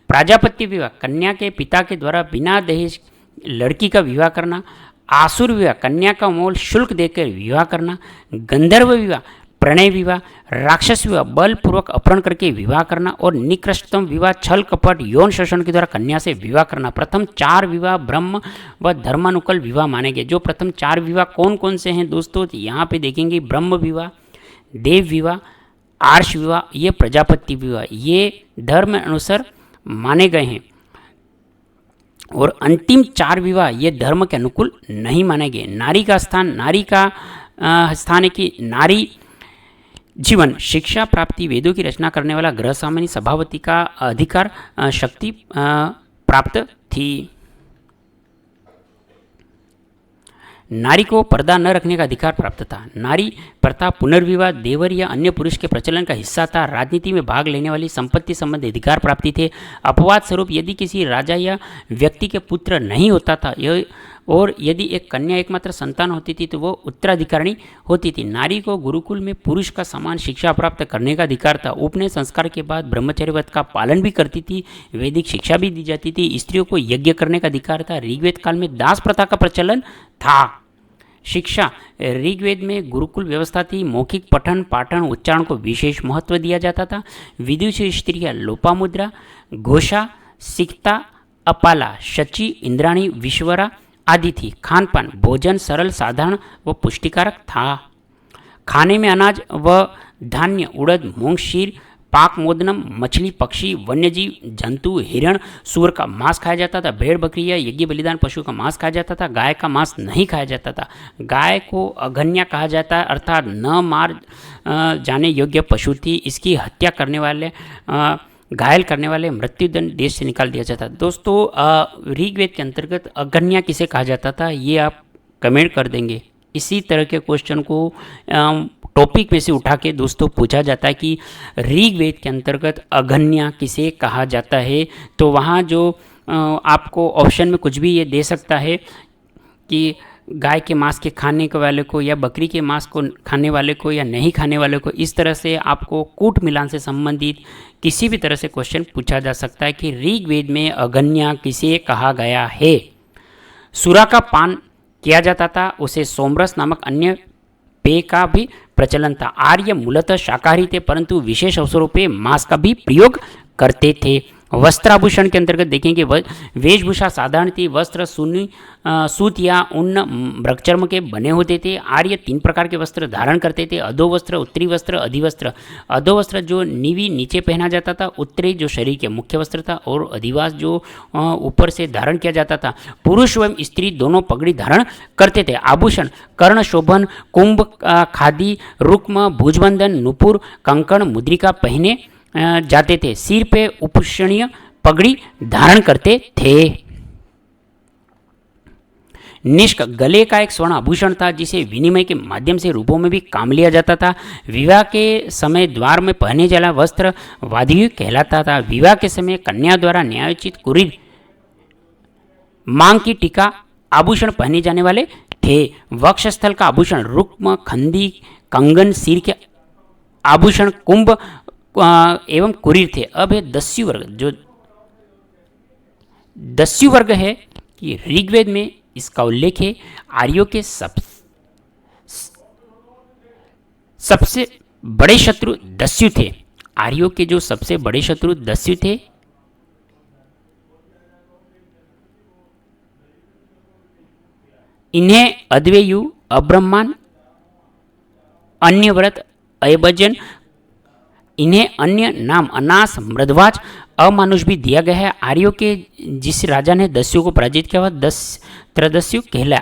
प्राजापत्य विवाह, कन्या के पिता के द्वारा बिना दहेज लड़की का विवाह करना। आसुर विवाह, कन्या का मोल शुल्क देकर विवाह करना। गंधर्व विवाह, प्रणय विवाह। राक्षस विवाह, बलपूर्वक अपहरण करके विवाह करना। और निकृष्टतम विवाह, छल कपट यौन शोषण के द्वारा कन्या से विवाह करना। प्रथम 4 विवाह ब्रह्म व धर्मानुकूल विवाह माने गए। जो प्रथम 4 विवाह कौन कौन से हैं दोस्तों, तो यहाँ पे देखेंगे ब्रह्म विवाह, देव विवाह, आर्ष विवाह, ये प्रजापति विवाह, ये धर्म अनुसार माने गए हैं। और अंतिम 4 विवाह ये धर्म के अनुकूल नहीं माने गए। नारी का स्थान है कि नारी जीवन, शिक्षा प्राप्ति, वेदों की रचना करने वाला, गृह सामान्य, सभावती का अधिकार, शक्ति प्राप्त थी। नारी को पर्दा न रखने का अधिकार प्राप्त था। नारी प्रथा, पुनर्विवाह, देवर या अन्य पुरुष के प्रचलन का हिस्सा था। राजनीति में भाग लेने वाली, संपत्ति संबंधी अधिकार प्राप्ति थे। अपवाद स्वरूप यदि किसी राजा या व्यक्ति के पुत्र नहीं होता था और यदि एक कन्या एकमात्र संतान होती थी तो वो उत्तराधिकारिणी होती थी। नारी को गुरुकुल में पुरुष का समान शिक्षा प्राप्त करने का अधिकार था। उपनयन संस्कार के बाद ब्रह्मचर्य व्रत का पालन भी करती थी। वैदिक शिक्षा भी दी जाती थी। स्त्रियों को यज्ञ करने का अधिकार था। ऋग्वेद काल में दास प्रथा का प्रचलन था। शिक्षा, ऋग्वेद में गुरुकुल व्यवस्था थी। मौखिक पठन पाठन उच्चारण को विशेष महत्व दिया जाता था। विदुषी स्त्रियाँ लोपामुद्रा, घोषा, सिक्ता, अपाला, शची, इंद्राणी, विश्वरा आदि थी। खान पान, भोजन सरल साधारण व पुष्टिकारक था। खाने में अनाज व धान्य, उड़द, मूंग, शीर, पाक, मोदनम, मछली, पक्षी, वन्यजीव, जंतु, हिरण, सूअर का मांस खाया जाता था। भेड़ बकरी या यज्ञ बलिदान पशु का मांस खाया जाता था। गाय का मांस नहीं खाया जाता था। गाय को अघन्या कहा जाता है, अर्थात न मार जाने योग्य पशु थी। इसकी हत्या करने वाले घायल करने वाले मृत्युदंड देश से निकाल दिया जाता। दोस्तों ऋग्वेद के अंतर्गत अघन्या किसे कहा जाता था ये आप कमेंट कर देंगे। इसी तरह के क्वेश्चन को टॉपिक में से उठा के दोस्तों पूछा जाता है कि ऋग्वेद के अंतर्गत अघन्या किसे कहा जाता है। तो वहाँ जो आपको ऑप्शन में कुछ भी ये दे सकता है कि गाय के मांस के खाने के वाले को या बकरी के मांस को खाने वाले को या नहीं खाने वाले को। इस तरह से आपको कूट मिलान से संबंधित किसी भी तरह से क्वेश्चन पूछा जा सकता है कि ऋग्वेद में अघन्या किसे कहा गया है। सुरा का पान किया जाता था। उसे सोमरस नामक अन्य पेय का भी प्रचलन था। आर्य मूलतः शाकाहारी थे परंतु विशेष अवसरों पे मांस का भी प्रयोग करते थे। वस्त्राभूषण के अंतर्गत देखेंगे वेशभूषा साधारण थी। वस्त्र सूत या ऊन मृगचर्म के बने होते थे। आर्य 3 प्रकार के वस्त्र धारण करते थे। अधोवस्त्र, उत्तरी वस्त्र, अधिवस्त्र। अधोवस्त्र जो नीवी नीचे पहना जाता था, उत्तरी जो शरीर के मुख्य वस्त्र था और अधिवास जो ऊपर से धारण किया जाता था। पुरुष एवं स्त्री दोनों पगड़ी धारण करते थे। आभूषण कर्ण शोभन, कुंभ, खादी, रुक्म, भुजबंधन, नुपुर, कंकण, मुद्रिका पहने जाते थे। सिर पे उपषणीय पगड़ी धारण करते थे। निष्क गले का एक स्वर्ण आभूषण था जिसे विनिमय के माध्यम से रूपों में भी काम लिया जाता था। विवाह के समय द्वार में पहने जाने वस्त्र वाद्यु कहलाता था। विवाह के समय कन्या द्वारा न्यायोचित कुरीद, मांग की टीका आभूषण पहने जाने वाले थे। वक्षस्थल का आभूषण रुक्म, खंदी, कंगन, सिर के आभूषण, कुंभ एवं कुरीर थे। अब है दस्यु वर्ग। जो दस्यु वर्ग है कि ऋग्वेद में इसका उल्लेख है। आर्यों के सबसे बड़े शत्रु दस्यु थे। आर्यों के जो सबसे बड़े शत्रु दस्यु थे। इन्हें अद्वैयु, अब्रह्मण, अन्यव्रत, अयभजन, इन्हें अन्य नाम अनास, मृदवाच, अमानुष भी दिया गया है। आर्यों के जिस राजा ने दस्यु को पराजित किया वह त्रदस्यु कहलाया।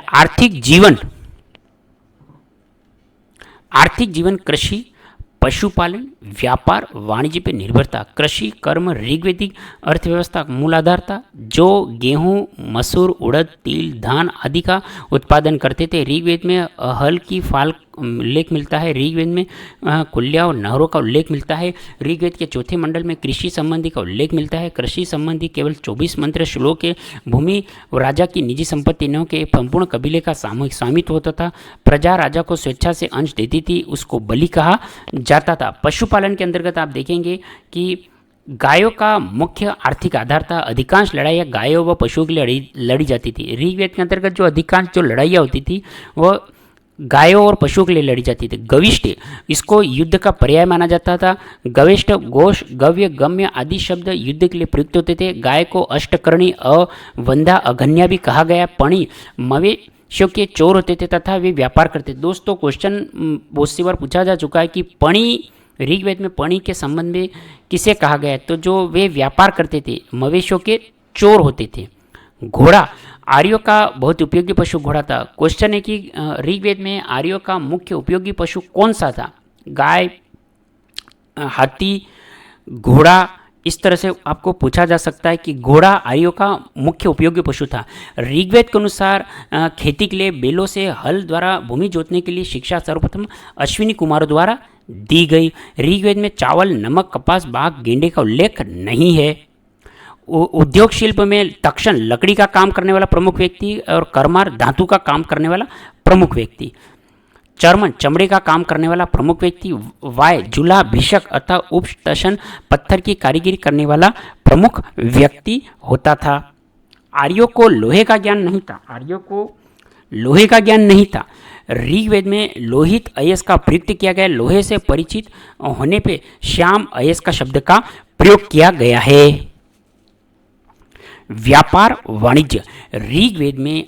आर्थिक जीवन कृषि, पशुपालन, व्यापार, वाणिज्य पर निर्भरता। कृषि कर्म ऋग्वेदिक अर्थव्यवस्था का मूल आधार था। जो गेहूं, मसूर, उड़द, तिल, धान आदि का उत्पादन करते थे। ऋग्वेद में हल की फाल उल्लेख मिलता है। ऋग्वेद में कुल्या और नहरों का उल्लेख मिलता है। ऋग्वेद के चौथे मंडल में कृषि संबंधी का उल्लेख मिलता है। कृषि संबंधी केवल 24 मंत्र श्लोक के भूमि और राजा की निजी संपत्ति न के संपूर्ण कबीले का सामूहिक स्वामित्व होता था। प्रजा राजा को स्वेच्छा से अंश देती थी, उसको बलि कहा जाता था। पशुपालन के अंतर्गत आप देखेंगे कि गायों का मुख्य आर्थिक आधार था। अधिकांश लड़ाइयाँ गायों व पशुओं के लिए लड़ी जाती थी। ऋग्वेद के अंतर्गत जो अधिकांश जो लड़ाइयाँ होती थी वह गायों और पशुओं के लिए लड़ी जाती थी। गविष्ठ, इसको युद्ध का पर्याय माना जाता था। गविष्ठ, घोष, गव्य, गम्य आदि शब्द युद्ध के लिए प्रयुक्त होते थे। गाय को अष्टकर्णी, अवंधा, अघन्या भी कहा गया। पणी, मवेशियों के चोर होते थे तथा वे व्यापार करते थे। दोस्तों क्वेश्चन बहुत सी बार पूछा जा चुका है कि पणी, ऋग्वेद में पणी के संबंध में किसे कहा गया है? तो जो वे व्यापार करते थे, मवेशियों के चोर होते थे। घोड़ा, आर्यों का बहुत उपयोगी पशु घोड़ा था। क्वेश्चन है कि ऋग्वेद में आर्यों का मुख्य उपयोगी पशु कौन सा था? गाय, हाथी, घोड़ा, इस तरह से आपको पूछा जा सकता है कि घोड़ा आर्यों का मुख्य उपयोगी पशु था। ऋग्वेद के अनुसार खेती के लिए बैलों से हल द्वारा भूमि जोतने के लिए शिक्षा सर्वप्रथम अश्विनी कुमारों द्वारा दी गई। ऋग्वेद में चावल, नमक, कपास, बाघ, गेंडे का उल्लेख नहीं है। उद्योग शिल्प में तक्षण लकड़ी का काम करने वाला प्रमुख व्यक्ति और करमार धातु का काम करने वाला प्रमुख व्यक्ति। चर्मन, चमड़े का काम करने वाला प्रमुख व्यक्ति। वाय, जूल्हा, भिषक अथवा उपटशन पत्थर की कारीगरी करने वाला प्रमुख व्यक्ति होता था। आर्यों को लोहे का ज्ञान नहीं था। ऋग्वेद में लोहित अयस्क का प्रयुक्त किया गया। लोहे से परिचित होने पे श्याम अयस्क का शब्द का प्रयोग किया गया है। व्यापार वाणिज्य, ऋग्वेद में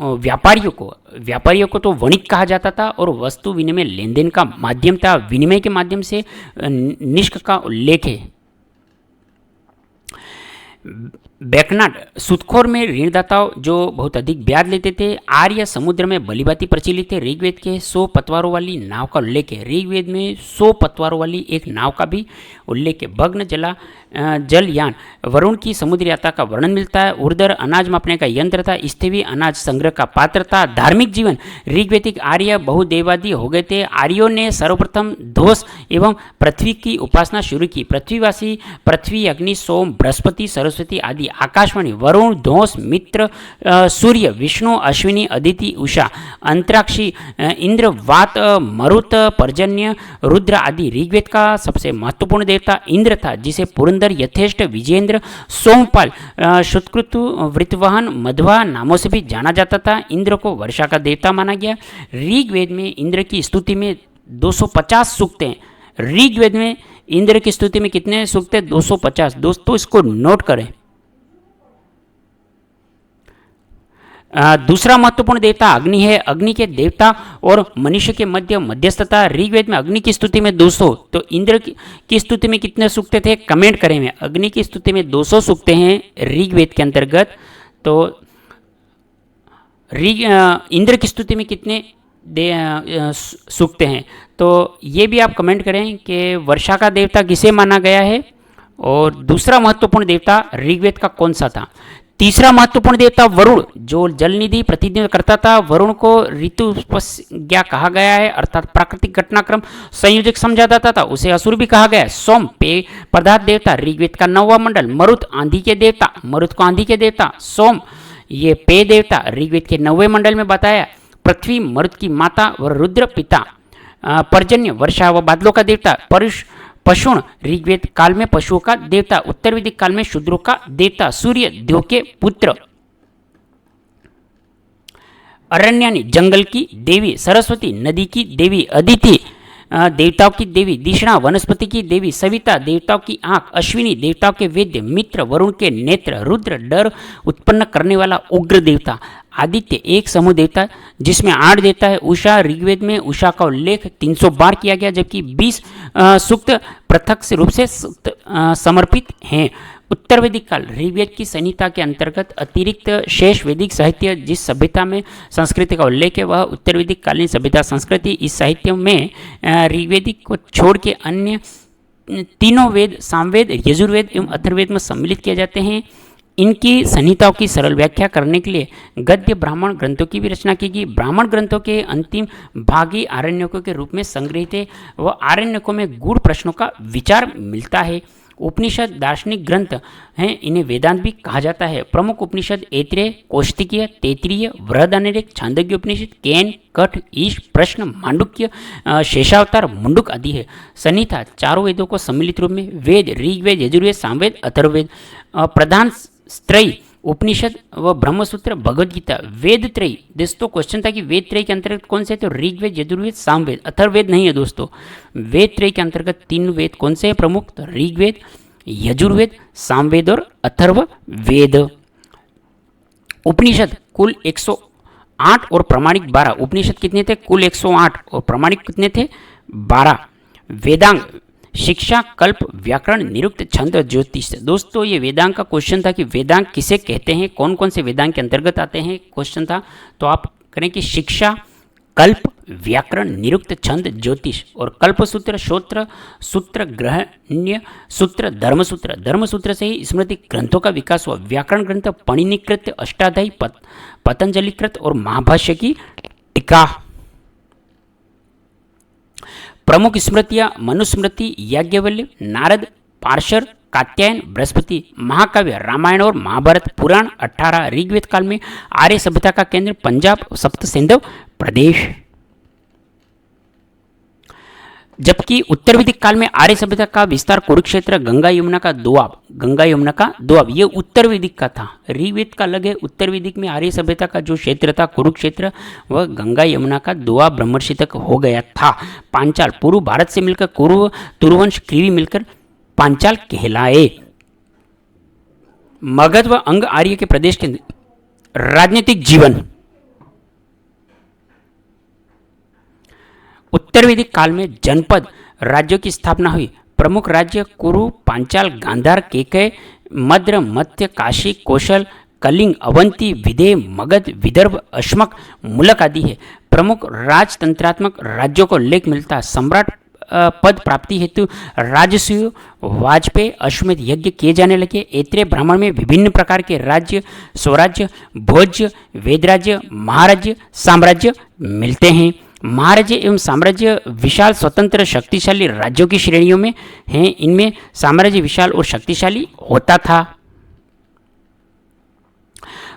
व्यापारियों को तो वणिक कहा जाता था और वस्तु विनिमय लेन देन का माध्यम था। विनिमय के माध्यम से निष्क का उल्लेख है। बैकनाट, सूदखोर में ऋणदाताओं जो बहुत अधिक ब्याज लेते थे। आर्य समुद्र में भलीभांति प्रचलित है। ऋग्वेद के 100 पतवारों वाली नाव का उल्लेख है। ऋग्वेद में 100 पतवारों वाली एक नाव का भी उल्लेख है। भग्न जलयान, वरुण की समुद्री यात्रा का वर्णन मिलता है। उर्दर, अनाज मापने का यंत्र था। स्थवी, अनाज संग्रह का पात्र था। धार्मिक जीवन, ऋग्वेदिक आर्य बहुदेवादी हो गए थे। आर्यों ने सर्वप्रथम धोस एवं पृथ्वी की उपासना शुरू की। पृथ्वीवासी पृथ्वी, अग्नि, सोम, बृहस्पति, सरस्वती आदि, आकाशवाणी, वरुण, धोस, मित्र, सूर्य, विष्णु, अश्विनी, अदिति, उषा, अंतराक्षी, इंद्र, वात, मरुत, पर्जन्य, रुद्र आदि। ऋग्वेद का सबसे महत्वपूर्ण देवता इंद्र था, जिसे पुरंदर, यथेष्ट, विजेंद्र, सोमपाल, शुतकृतु, वृतवाहन, मध्वा नामों से भी जाना जाता था। इंद्र को वर्षा का देवता माना गया। ऋग्वेद में इंद्र की स्तुति में 250 सूक्त हैं। ऋग्वेद में इंद्र की स्तुति में कितने सूक्त हैं? 250। दोस्तों इसको नोट करें। दूसरा महत्वपूर्ण देवता अग्नि है। अग्नि के देवता और मनुष्य के मध्य मध्यस्थता। ऋग्वेद में अग्नि की स्तुति में 200, तो इंद्र की स्तुति में कितने सूक्त थे? कमेंट करें में। अग्नि की स्तुति में 200 सूक्त हैं ऋग्वेद के अंतर्गत। तो इंद्र की स्तुति में कितने सूक्त हैं? तो ये भी आप कमेंट करें कि वर्षा का देवता किसे माना गया है और दूसरा महत्वपूर्ण देवता ऋग्वेद का कौन सा था। तीसरा महत्वपूर्ण देवता वरुण, जो जल निधि प्रतिनिधित्व करता था। वरुण को ऋतुपज्ञा कहा गया है, अर्थात प्राकृतिक घटनाक्रम संयोजक समझा जाता था। उसे असुर भी कहा गया है। सोम, पेय पदार्थ देवता, ऋग्वेद का 9वां मंडल। मरुत, आंधी के देवता, मरुत को आंधी के देवता। सोम, ये पेय देवता, ऋग्वेद के 9वें मंडल में बताया। पृथ्वी, मरुत की माता, व रुद्र पिता। पर्जन्य वर्षा व बादलों का देवता। पशुण ऋग्वेद काल में पशुओं का देवता। उत्तर वैदिक काल में शूद्रों का देवता। सूर्य देव के पुत्र। अरण्यानी जंगल की देवी। सरस्वती नदी की देवी। अदिति देवताओं की देवी। दिशना वनस्पति की देवी। सविता देवताओं की आंख। अश्विनी देवताओं के वेद्य। मित्र वरुण के नेत्र। रुद्र डर उत्पन्न करने वाला उग्र देवता। आदित्य एक समूह देवता जिसमें 8 देवता है। उषा ऋग्वेद में उषा का उल्लेख 300 बार किया गया, जबकि 20 सूक्त पृथक से रूप से समर्पित हैं। उत्तर वैदिक काल ऋग्वेद की संहिता के अंतर्गत अतिरिक्त शेष वैदिक साहित्य जिस सभ्यता में संस्कृति का उल्लेख है वह उत्तर वैदिक कालीन सभ्यता संस्कृति। इस साहित्य में ऋग्वेदिक को छोड़ के अन्य तीनों वेद सामवेद, यजुर्वेद एवं अथर्ववेद में सम्मिलित किए जाते हैं। इनकी संहिताओं की सरल व्याख्या करने के लिए गद्य ब्राह्मण ग्रंथों की भी रचना की गई। ब्राह्मण ग्रंथों के अंतिम भाग ही आरण्यकों के रूप में संग्रहित है व आरण्यकों में गूढ़ प्रश्नों का विचार मिलता है। उपनिषद दार्शनिक ग्रंथ हैं, इन्हें वेदांत भी कहा जाता है। प्रमुख उपनिषद ऐत्रेय, कौशिकीय, तैत्तिरीय, बृहदारण्यक, छांदोग्य उपनिषद, केन, कठ, ईश, प्रश्न, मांडुक्य, शेषावतार, मुंडुक आदि है। संहिता चारों वेदों को सम्मिलित रूप में वेद ऋग्वेद, यजुर्वेद, सामवेद, अथर्ववेद। प्रधान त्रयी उपनिषद व ब्रह्मसूत्र, भगवद गीता। वेद त्रयी दोस्तों क्वेश्चन था कि वेद त्रयी के अंतर्गत कौन से है, तो ऋग्वेद, यजुर्वेद, सामवेद। अथर्ववेद नहीं है दोस्तों। वेद त्रयी के अंतर्गत 3 वेद कौन से हैं प्रमुख, तो ऋग्वेद, यजुर्वेद, सामवेद और अथर्ववेद। उपनिषद कुल 108 और प्रमाणिक 12। उपनिषद कितने थे, कुल 108 और प्रमाणिक कितने थे, 12। वेदांग शिक्षा, कल्प, व्याकरण, निरुक्त, छंद और ज्योतिष। दोस्तों ये वेदांग का क्वेश्चन था कि वेदांग किसे कहते हैं, कौन कौन से वेदांग के अंतर्गत आते हैं क्वेश्चन था। तो आप करें कि शिक्षा, कल्प, व्याकरण, निरुक्त, छंद, ज्योतिष। और कल्प सूत्र, श्रोत्र सूत्र, ग्रहण्य सूत्र, धर्मसूत्र। धर्मसूत्र से ही स्मृति ग्रंथों का विकास हुआ। व्याकरण ग्रंथ पाणिनिकृत, अष्टाध्यायी, पतंजलिकृत और महाभाष्य की टीका। प्रमुख स्मृतियां मनुस्मृति, याज्ञवल्क्य, नारद, पार्शर, कात्यायन, बृहस्पति। महाकाव्य रामायण और महाभारत। पुराण 18। ऋग्वेद काल में आर्य सभ्यता का केंद्र पंजाब, सप्त सिंधु प्रदेश, जबकि उत्तर वैदिक काल में आर्य सभ्यता का विस्तार कुरुक्षेत्र, गंगा यमुना का दोआब। गंगा यमुना का दोआब ये उत्तर वैदिक का था। ऋग्वेद का अलग है। उत्तर वैदिक में आर्य सभ्यता का जो क्षेत्र था कुरुक्षेत्र वह गंगा यमुना का दोआब ब्रह्मर्षि तक हो गया था। पांचाल पूर्व भारत से मिलकर कुरु, तुरुवंश, क्रीवी मिलकर पांचाल कहलाए। मगध व अंग आर्य के प्रदेश के राजनीतिक जीवन। उत्तर वैदिक काल में जनपद राज्यों की स्थापना हुई। प्रमुख राज्य कुरु, पांचाल, गांधार, केकय, मद्र, मध्य, काशी, कौशल, कलिंग, अवंती, विदेह, मगध, विदर्भ, अश्मक, मुलक आदि है। प्रमुख राजतंत्रात्मक राज्यों को उल्लेख मिलता है। सम्राट पद प्राप्ति हेतु राजसूय, वाजपेयी, अश्वमेध यज्ञ किए जाने लगे। ऐत्रेय ब्राह्मण में विभिन्न प्रकार के राज्य, स्वराज्य, भोज्य, वेदराज्य, महाराज्य, साम्राज्य मिलते हैं। महाराज्य एवं साम्राज्य विशाल, स्वतंत्र, शक्तिशाली राज्यों की श्रेणियों में हैं। इनमें साम्राज्य विशाल और शक्तिशाली होता था।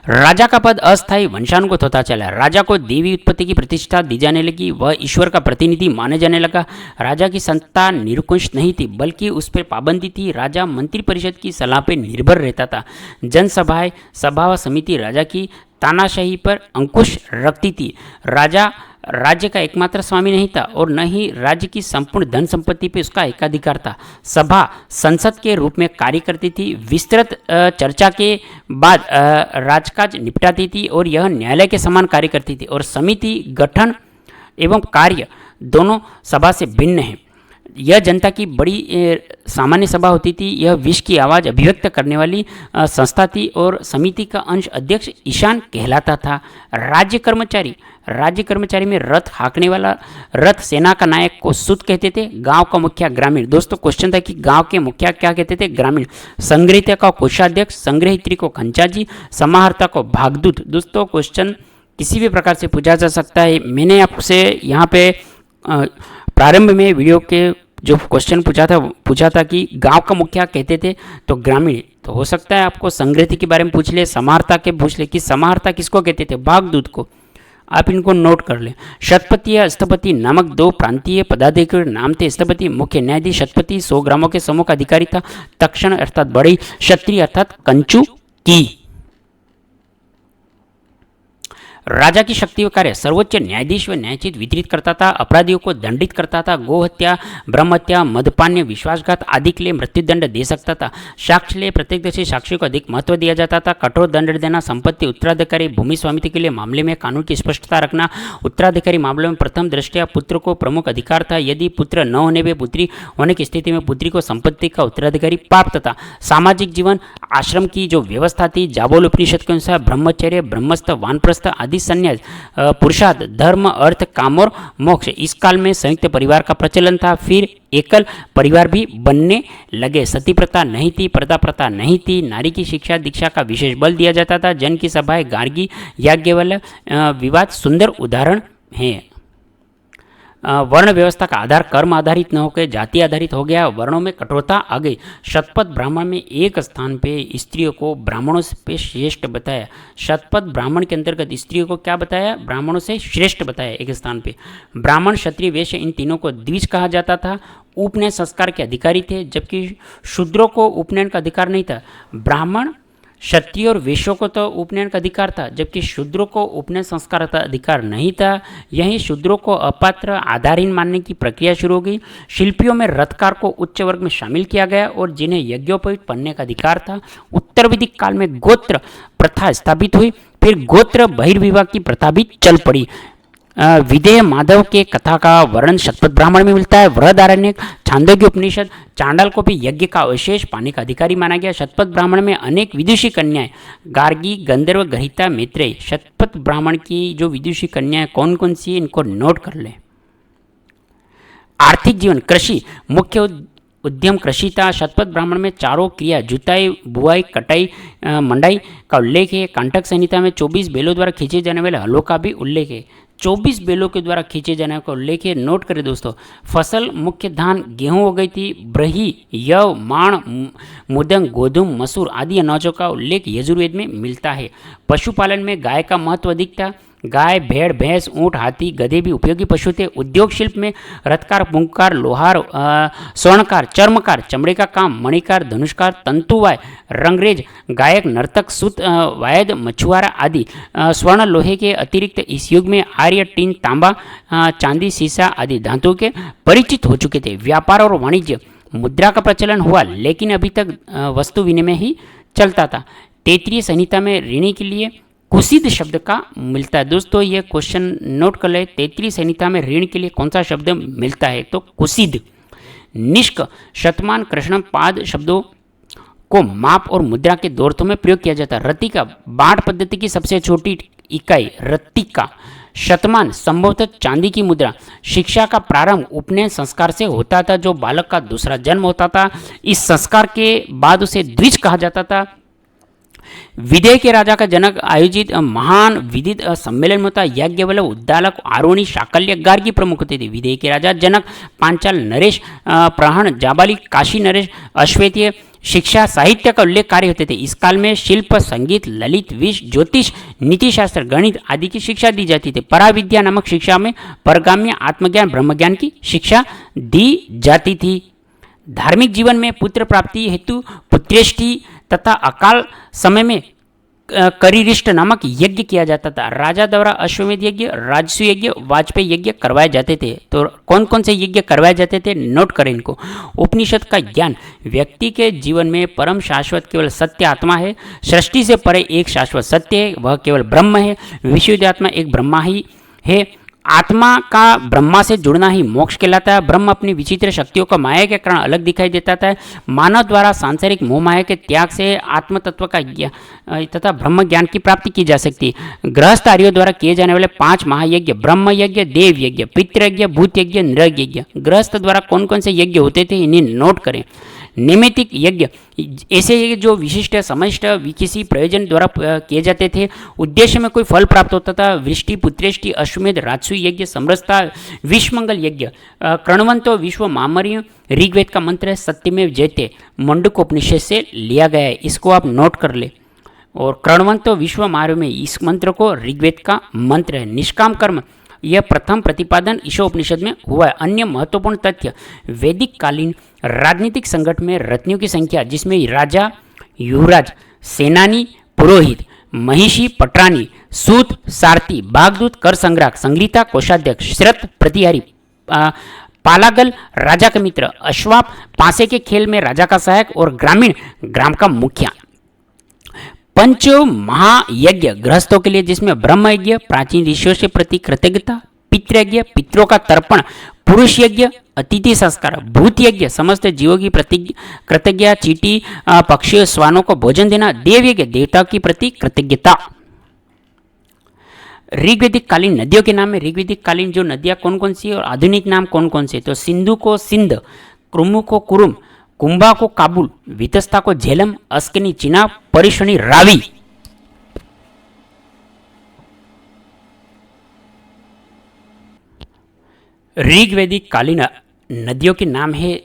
राजा का पद अस्थायी वंशानुगत होता चला। राजा को देवी उत्पत्ति की प्रतिष्ठा दी जाने लगी। वह ईश्वर का प्रतिनिधि माने जाने लगा। राजा की सत्ता निरंकुश नहीं थी, बल्कि उस पर पाबंदी थी। राजा मंत्रिपरिषद की सलाह पर निर्भर रहता था। जनसभाएं, सभा व समिति राजा की तानाशाही पर अंकुश रखती थी। राजा राज्य का एकमात्र स्वामी नहीं था और न ही राज्य की संपूर्ण धन संपत्ति पर उसका एकाधिकार था। सभा संसद के रूप में कार्य करती थी। विस्तृत चर्चा के बाद राजकाज निपटाती थी और यह न्यायालय के समान कार्य करती थी। और समिति गठन एवं कार्य दोनों सभा से भिन्न है। यह जनता की बड़ी सामान्य सभा होती थी। यह विश्व की आवाज़ अभिव्यक्त करने वाली संस्था थी और समिति का अंश अध्यक्ष ईशान कहलाता था। राज्य कर्मचारी में रथ हाँकने वाला, रथ सेना का नायक को सूत कहते थे। गांव का मुखिया ग्रामीण। दोस्तों क्वेश्चन था कि गांव के मुखिया क्या कहते थे, ग्रामीण। संग्रहिता को कोषाध्यक्ष, संग्रहित्री को खंचाजी, समाहर्ता को भागदूत। दोस्तों क्वेश्चन किसी भी प्रकार से पूछा जा सकता है। मैंने आपसे यहाँ पे प्रारंभ में वीडियो के जो क्वेश्चन पूछा था कि गांव का मुखिया कहते थे तो ग्रामीण। तो हो सकता है आपको संग्रहिती के बारे में पूछ ले, समाहर्ता के पूछ ले कि समाहर्ता किसको कहते थे, भागदूत को। आप इनको नोट कर लें। शतपति या स्थपति नामक दो प्रांतीय पदाधिकारी नाम थे। स्थपति मुख्य न्यायाधीश, शतपति 100 ग्रामों के समूह का अधिकारी था। तक्षण अर्थात बड़ी, क्षत्रिय अर्थात कंचु की। राजा की शक्ति व कार्य, सर्वोच्च न्यायाधीश व न्यायचित वितरित करता था, अपराधियों को दंडित करता था, गोहत्या, ब्रह्महत्या, मदपान्य, विश्वासघात आदि के लिए मृत्युदंड दे सकता था। साक्ष्य लिए प्रत्यक्षदर्शी साक्षी को अधिक महत्व दिया जाता था। कठोर दंड देना, संपत्ति उत्तराधिकारी, भूमि स्वामित्व के लिए मामले में कानून की स्पष्टता रखना। उत्तराधिकारी मामलों में प्रथम दृष्टया पुत्र को प्रमुख अधिकार था। यदि पुत्र न होने पर पुत्री होने की स्थिति में पुत्री को संपत्ति का उत्तराधिकारी प्राप्त था। सामाजिक जीवन, आश्रम की जो व्यवस्था थी, जाबोल उपनिषद के अनुसार ब्रह्मचर्य, ब्रह्मस्थ, वानप्रस्थ आदि संन्यास, पुरुषार्थ, धर्म, अर्थ, काम और मोक्ष। इस काल में संयुक्त परिवार का प्रचलन था। फिर एकल परिवार भी बनने लगे। सती प्रथा नहीं थी, पर्दा प्रथा नहीं थी। नारी की शिक्षा दीक्षा का विशेष बल दिया जाता था। जन की सभाएं, गार्गी, याज्ञवल्क्य विवाद सुंदर उदाहरण हैं। वर्ण व्यवस्था का आधार कर्म आधारित न होकर जाति आधारित हो गया। वर्णों में कठोरता आ गई। शतपथ ब्राह्मण में एक स्थान पे स्त्रियों को ब्राह्मणों पे श्रेष्ठ बताया। शतपथ ब्राह्मण के अंतर्गत स्त्रियों को क्या बताया? ब्राह्मणों से श्रेष्ठ बताया एक स्थान पे। ब्राह्मण, क्षत्रिय, वैश्य इन तीनों को द्विज कहा जाता था। उपनयन संस्कार के अधिकारी थे, जबकि शूद्रों को उपनयन का अधिकार नहीं था। ब्राह्मण, क्षत्रिय और वैश्यों को तो उपनयन का अधिकार था, जबकि शूद्रों को उपनयन संस्कार का अधिकार नहीं था। यहीं शूद्रों को अपात्र, आधारहीन मानने की प्रक्रिया शुरू हो गई। शिल्पियों में रथकार को उच्च वर्ग में शामिल किया गया और जिन्हें यज्ञोपवीत पढ़ने का अधिकार था। उत्तर वैदिक काल में गोत्र प्रथा स्थापित हुई। फिर गोत्र बहिर्विवाह की प्रथा भी चल पड़ी। विदेह माधव के कथा का वर्णन शतपथ ब्राह्मण में मिलता है। बृहदारण्यक, छांदोग्य उपनिषद, चांडाल को भी यज्ञ का अवशेष पाने का अधिकारी माना गया। शतपथ ब्राह्मण में अनेक विदुषी कन्याएं, गार्गी, गंधर्व, गृहीता, मैत्रेयी। शतपथ ब्राह्मण की जो विदुषी कन्याएं कौन कौन सी, इनको नोट कर लें। आर्थिक जीवन, कृषि, मुख्य उद्यम कृषि था। शतपथ ब्राह्मण में चारों क्रिया, जुताई, बुआई, कटाई, मंडाई का उल्लेख है। कांटक संहिता में 24 बैलों द्वारा खींचे जाने वाले हलों का भी उल्लेख है। 24 बैलों के द्वारा खींचे जाने का उल्लेख है। नोट करें दोस्तों। फसल, मुख्य धान, गेहूं हो गई थी। ब्रही, यव, माण, मुदंग, गोधूम, मसूर आदि अनाजों का उल्लेख यजुर्वेद में मिलता है। पशुपालन में गाय का महत्व अधिक था। गाय, भेड़, भैंस, ऊंट, हाथी, गधे भी उपयोगी पशु थे। उद्योग शिल्प में रथकार, पुंकार, लोहार, स्वर्णकार, चर्मकार, चमड़े का काम, मणिकार, धनुषकार, तंतुवाय, रंगरेज, गायक, नर्तक, सूत वायद, मछुआरा आदि स्वर्ण लोहे के अतिरिक्त इस युग में आर्य, टीन, तांबा, चांदी, सीसा आदि धातुओं के परिचित हो चुके थे। व्यापार और वाणिज्य, मुद्रा का प्रचलन हुआ, लेकिन अभी तक वस्तु विनिमय ही चलता था। तैत्तिरीय संहिता में ऋणी के लिए कुसिद शब्द का मिलता है। दोस्तों ये क्वेश्चन नोट कर ले। तैत्तिरीय संहिता में ऋण के लिए कौन सा शब्द मिलता है? तो कुसिद। निष्क, शतमान, कृष्ण, पाद शब्दों को माप और मुद्रा के दो अर्थों में प्रयोग किया जाता है। रतिका, बाढ़ पद्धति की सबसे छोटी इकाई रतिका। शतमान, संभवतः चांदी की मुद्रा। शिक्षा का प्रारंभ उपनयन संस्कार से होता था, जो बालक का दूसरा जन्म होता था। इस संस्कार के बाद उसे द्विज कहा जाता था। विदेह के राजा का जनक आयोजित महान विदित सम्मेलन में होता। याज्ञवल्क्य, उद्दालक, आरोणी, शाकल्य, गार्गी प्रमुख होते थे। विदेह के राजा जनक, पांचाल नरेश, प्रहण, जाबाली, काशी नरेश, अश्वेतीय, शिक्षा साहित्य का उल्लेख कार्य होते थे। इस काल में शिल्प, संगीत, ललित, विष, ज्योतिष, नीतिशास्त्र, गणित आदि की शिक्षा दी जाती थी। पराविद्या नामक शिक्षा में परगाम्य, आत्मज्ञान, ब्रह्मज्ञान की शिक्षा दी जाती थी। धार्मिक जीवन में पुत्र प्राप्ति हेतु पुत्रेष्टि तथा अकाल समय में करिरिष्ट नामक यज्ञ किया जाता था। राजा द्वारा अश्वमेध यज्ञ, राजसू यज्ञ, वाजपेयी यज्ञ करवाए जाते थे। तो कौन कौन से यज्ञ करवाए जाते थे? नोट करें इनको। उपनिषद का ज्ञान, व्यक्ति के जीवन में परम शाश्वत केवल सत्य आत्मा है। सृष्टि से परे एक शाश्वत सत्य है, वह केवल ब्रह्म है। विशुद्ध आत्मा एक ब्रह्मा ही है। आत्मा का ब्रह्मा से जुड़ना ही मोक्ष कहलाता है। ब्रह्म अपनी विचित्र शक्तियों का माया के कारण अलग दिखाई देता है। मानव द्वारा सांसारिक मोह माया के त्याग से आत्म तत्व का तथा ब्रह्म ज्ञान की प्राप्ति की जा सकती है। गृहस्थ आर्यों द्वारा किए जाने वाले 5 महायज्ञ, ब्रह्म यज्ञ, देव यज्ञ, पितृ यज्ञ, भूत यज्ञ, नृग यज्ञ। गृहस्थ द्वारा कौन कौन से यज्ञ होते थे, इन्हें नोट करें। नैमित्तिक यज्ञ, ऐसे यज्ञ जो विशिष्ट समष्ट किसी प्रयोजन द्वारा किए जाते थे, उद्देश्य में कोई फल प्राप्त होता था। वृष्टि, पुत्रेष्टि, अश्वमेध, राजसूय यज्ञ, समरसता, विश्वमंगल यज्ञ, कृण्वन्तो विश्व मामर्य, ऋग्वेद का मंत्र है सत्यमेव जयते, मंडूकोपनिषद से लिया गया है। इसको आप नोट कर ले। और कर्णवंत तो विश्व मार्ग में इस मंत्र को ऋग्वेद का मंत्र है। निष्काम कर्म यह प्रथम प्रतिपादन ईशोपनिषद में हुआ है। अन्य महत्वपूर्ण तथ्य वैदिक कालीन राजनीतिक संगठन में रत्नियों की संख्या जिसमें राजा, युवराज, सेनानी, पुरोहित, महिषी, पटरानी, सूत, सारथी, बागदूत, कर संग्राहक, संग्रहिता, कोषाध्यक्ष, श्रत, प्रतिहारी, पालागल राजा का मित्र, अश्वाप पासे के खेल में राजा का सहायक और ग्रामीण ग्राम का मुखिया। पंच महायज्ञ गृहस्थों के लिए जिसमें ब्रह्म यज्ञ प्राचीन ऋषियों से प्रति कृतज्ञता, पितृयज्ञ पितरों का तर्पण, पुरुष यज्ञ अतिथि संस्कार, भूत यज्ञ समस्त जीवों की कृतज्ञता, चींटी पक्षियों श्वानों को भोजन देना, देव यज्ञ देवताओं की प्रति कृतज्ञता। ऋग्वेदिक कालीन नदियों के नाम में ऋग्वेदिक कालीन जो नदियां कौन कौन सी है और आधुनिक नाम कौन कौन से? तो सिंधु को सिंध, क्रुमु को कुरुम, कुंभा को काबुल, वितस्ता को झेलम, अस्कनी चिनाब, परिश्वनी रावी। ऋग्वेदिक कालीन नदियों के नाम है,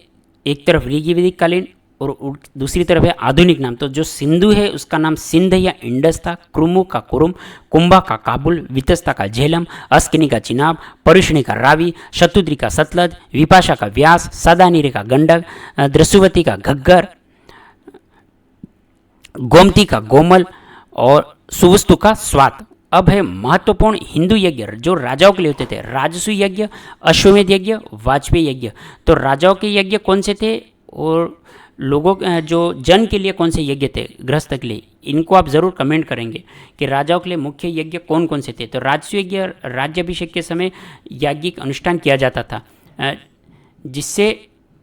एक तरफ ऋग्वेदिक कालीन और दूसरी तरफ है आधुनिक नाम। तो जो सिंधु है उसका नाम सिंध या इंडस था, क्रुमु का कुरुम, कुंभा का काबुल, वितस्ता का झेलम, अस्कनी का चिनाब, परिश्वनी का रावी, शतुद्री का सतलज, विपाशा का व्यास, सदानीरे का गंडक, द्रसुवती का घग्गर, गोमती का गोमल और सुवस्तु का स्वात। अब है महत्वपूर्ण हिंदू यज्ञ जो राजाओं के लिए होते थे। राजसु यज्ञ, अश्वमेध यज्ञ, वाजपेयी यज्ञ। तो राजाओं के यज्ञ कौन से थे और लोगों जो जन के लिए कौन से यज्ञ थे गृहस्थ के लिए? इनको आप ज़रूर कमेंट करेंगे कि राजाओं के लिए मुख्य यज्ञ कौन कौन से थे। तो राजसु यज्ञ राज्याभिषेक के समय याज्ञिक अनुष्ठान किया जाता था जिससे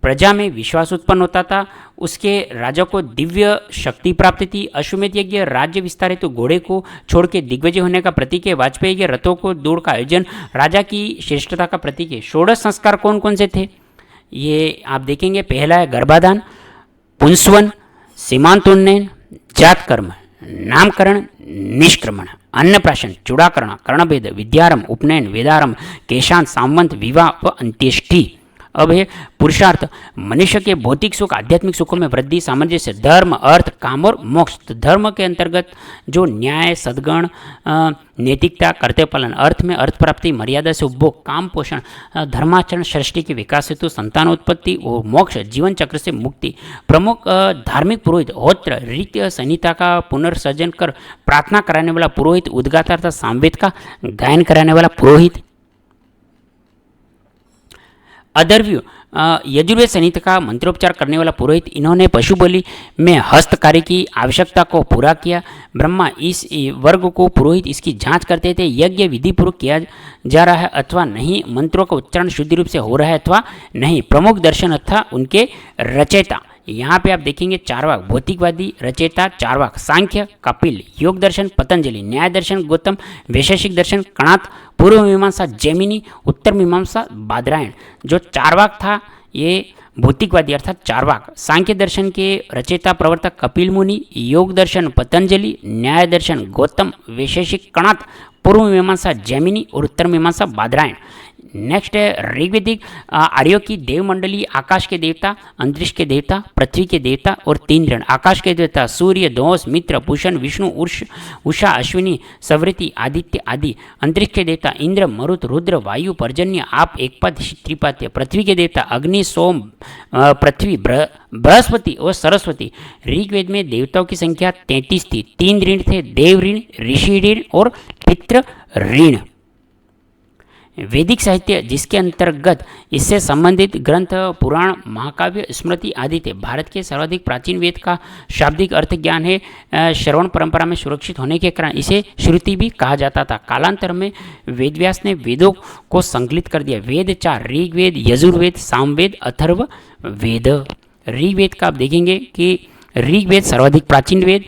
प्रजा में विश्वास उत्पन्न होता था, उसके राजा को दिव्य शक्ति प्राप्त थी। अश्वमेध यज्ञ राज्य विस्तारित तो घोड़े को छोड़ के दिग्विजय होने का प्रतीक है। वाजपेयी यज्ञ रथों को दौड़ का आयोजन राजा की श्रेष्ठता का प्रतीक है। षोडश संस्कार कौन कौन से थे ये आप देखेंगे। पहला है गर्भाधान, पुंसवन, सीमांतोन्नयन, जात कर्म, नामकरण, निष्क्रमण, अन्नप्राशन, चूड़ाकरण, कर्णभेद, विद्यारंभ, उपनयन, वेदारंभ, केशांत, सामंत, विवाह व अंत्येष्टि। अब है पुरुषार्थ, मनुष्य के भौतिक सुख आध्यात्मिक सुखों में वृद्धि, सामंजस्य, धर्म, अर्थ, काम और मोक्ष। तो धर्म के अंतर्गत जो न्याय, सद्गुण, नैतिकता, कर्तव्य पालन, अर्थ में अर्थ प्राप्ति, मर्यादा से उपभोग, काम पोषण, धर्माचरण, सृष्टि के विकास हेतु संतानोत्पत्ति और मोक्ष, जीवन चक्र से मुक्ति। प्रमुख धार्मिक पुरोहित, होत्र, रीत्य संहिता का पुनर्सर्जन कर प्रार्थना कराने वाला पुरोहित, उद्गाता अर्थात सामवेद का गायन कराने वाला पुरोहित। अदर्व्य यजुर्वेद संहिता का मंत्रोपचार करने वाला पुरोहित। इन्होंने पशु बलि में हस्तकार्य की आवश्यकता को पूरा किया। ब्रह्मा इस वर्ग को पुरोहित इसकी जांच करते थे, यज्ञ विधि पूर्वक किया जा रहा है अथवा नहीं, मंत्रों का उच्चारण शुद्ध रूप से हो रहा है अथवा नहीं। प्रमुख दर्शन अथवा उनके रचयिता, यहाँ पे आप देखेंगे चारवाक, भौतिकवादी रचयिता चारवाक, सांख्य कपिल, योग दर्शन पतंजलि, न्याय दर्शन गौतम, वैशेषिक दर्शन कणाद, पूर्व मीमांसा जैमिनी, उत्तर मीमांसा बादरायण। जो चारवाक था ये भौतिकवादी अर्थात चारवाक, सांख्य दर्शन के रचयिता प्रवर्तक कपिल मुनि, योग दर्शन पतंजलि, न्याय दर्शन गौतम, वैशेषिक कणाद, पूर्व मीमांसा जैमिनी और उत्तर मीमांसा बादरायण। नेक्स्ट है ऋग्वेदिक आर्यों की देवमंडली, आकाश के देवता, अंतरिक्ष के देवता, पृथ्वी के देवता और तीन रण। आकाश के देवता सूर्य, दोष, मित्र, भूषण, विष्णु, उषा, अश्विनी, सवृति, आदित्य आदि। अंतरिक्ष के देवता इंद्र, मरुत, रुद्र, वायु, पर्जन्य, आप, एकपाद, त्रिपाद्य। पृथ्वी के देवता अग्नि, सोम, पृथ्वी, बृहस्पति और सरस्वती। ऋग्वेद में देवताओं की संख्या 33 थी। 3 ऋण थे, देव ऋण, ऋषि ऋण और पितृ ऋण। वैदिक साहित्य जिसके अंतर्गत इससे संबंधित ग्रंथ, पुराण, महाकाव्य, स्मृति आदि थे। भारत के सर्वाधिक प्राचीन वेद का शाब्दिक अर्थ ज्ञान है। श्रवण परंपरा में सुरक्षित होने के कारण इसे श्रुति भी कहा जाता था। कालांतर में वेदव्यास ने वेदों को संकलित कर दिया। वेद 4 ऋग्वेद, यजुर्वेद, सामवेद, अथर्व वेद। ऋग्वेद का आप देखेंगे कि ऋग्वेद सर्वाधिक प्राचीन वेद।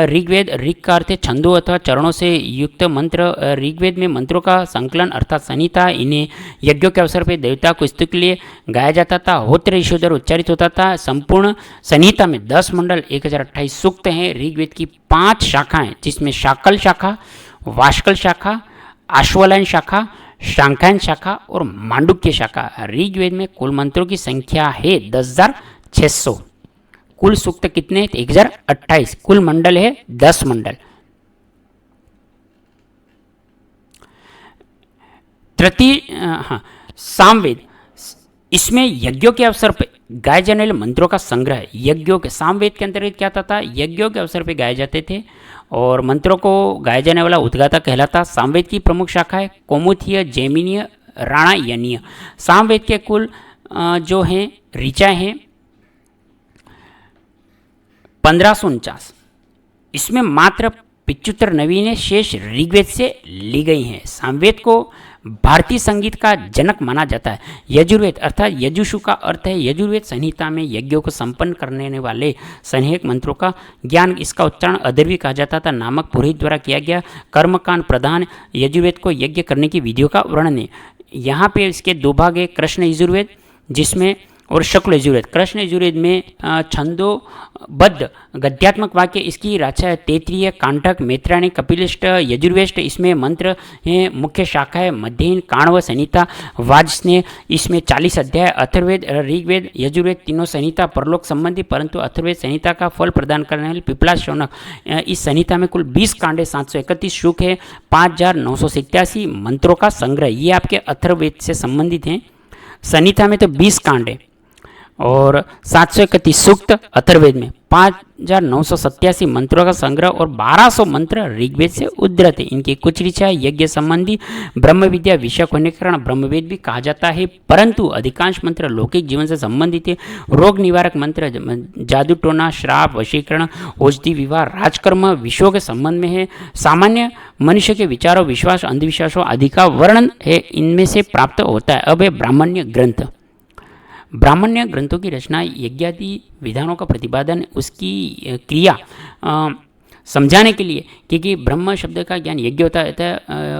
ऋग्वेद, ऋग का अर्थ है छंदों अथवा चरणों से युक्त मंत्र। ऋग्वेद में मंत्रों का संकलन अर्थात संहिता, इन्हें यज्ञों के अवसर पर देवता को स्तुति के लिए गाया जाता था। होत्र ईशोदर उच्चारित होता था। संपूर्ण संहिता में 10 मंडल 1028 सूक्त हैं। ऋग्वेद की 5 शाखाएं जिसमें शाकल शाखा, वाष्कल शाखा, आश्वलायन शाखा, शांखायन शाखा और मांडुक्य शाखा। ऋग्वेद में कुल मंत्रों की संख्या है 10,600। कुल सूक्त कितने हैं? 1028। कुल मंडल है 10 मंडल। हाँ, सामवेद, इसमें यज्ञों के अवसर पर गाए जाने वाले मंत्रों का संग्रह है। यज्ञों के, सामवेद के अंतर्गत क्या था? यज्ञों के अवसर पर गाए जाते थे और मंत्रों को गाए जाने वाला उद्गाता कहलाता। सामवेद की प्रमुख शाखा है कौमुदीय, जैमिनीय, राणायनीय। सामवेद के कुल जो हैं ऋचा हैं 1549। इसमें मात्र 75 नवीन शेष ऋग्वेद से ली गई हैं। सामवेद को भारतीय संगीत का जनक माना जाता है। यजुर्वेद अर्थात यजुषु का अर्थ है यजुर्वेद संहिता में यज्ञों को संपन्न करने वाले संहेक मंत्रों का ज्ञान, इसका उच्चारण अदर्वी कहा जाता था, नामक पुरोहित द्वारा किया गया। कर्मकांड प्रधान यजुर्वेद को यज्ञ करने की विधियों का वर्णन है। यहाँ पे इसके दो भाग है, कृष्ण यजुर्वेद जिसमें और शुक्ल यजुर्वेद। कृष्ण यजुर्वेद में छंदोबद्ध गद्यात्मक वाक्य इसकी रचा है। तैत्तिरीय, कांठक, मैत्रायणी, कपिलष्ट, यजुर्वेष्ट इसमें मंत्र हैं। मुख्य शाखा है मध्ययन, काण्व, संहिता, वाजस्नेह, इसमें 40 अध्याय। अथर्ववेद, ऋग्वेद, यजुर्वेद तीनों संहिता परलोक संबंधी, परंतु अथर्ववेद संहिता का फल प्रदान करने वाले पिपला शौनक। इस संहिता में कुल 20 कांड है, 731 श्लोक है, 5987 मंत्रों का संग्रह। ये आपके अथर्ववेद से संबंधित हैं। संहिता में तो 20 कांड है और 731 सूक्त, अथर्ववेद में 5987 मंत्रों का संग्रह और 1200 मंत्र ऋग्वेद से उद्धृत है। इनकी कुछ ऋचा यज्ञ संबंधी ब्रह्म विद्या विषय होने के कारण ब्रह्मवेद भी कहा जाता है, परंतु अधिकांश मंत्र लौकिक जीवन से संबंधित है। रोग निवारक मंत्र जादू टोना, श्राप, वशीकरण, औषधि, विवाह, राजकर्म विषयों के संबंध में है। सामान्य मनुष्य के विचारों, विश्वास, अंधविश्वासों आदि का वर्णन है इनमें से प्राप्त होता है। अब है ब्राह्मण्य ग्रंथ। ब्राह्मण्य ग्रंथों की रचना यज्ञादि विधानों का प्रतिपादन, उसकी क्रिया समझाने के लिए, क्योंकि ब्रह्म शब्द का ज्ञान यज्ञ होता है,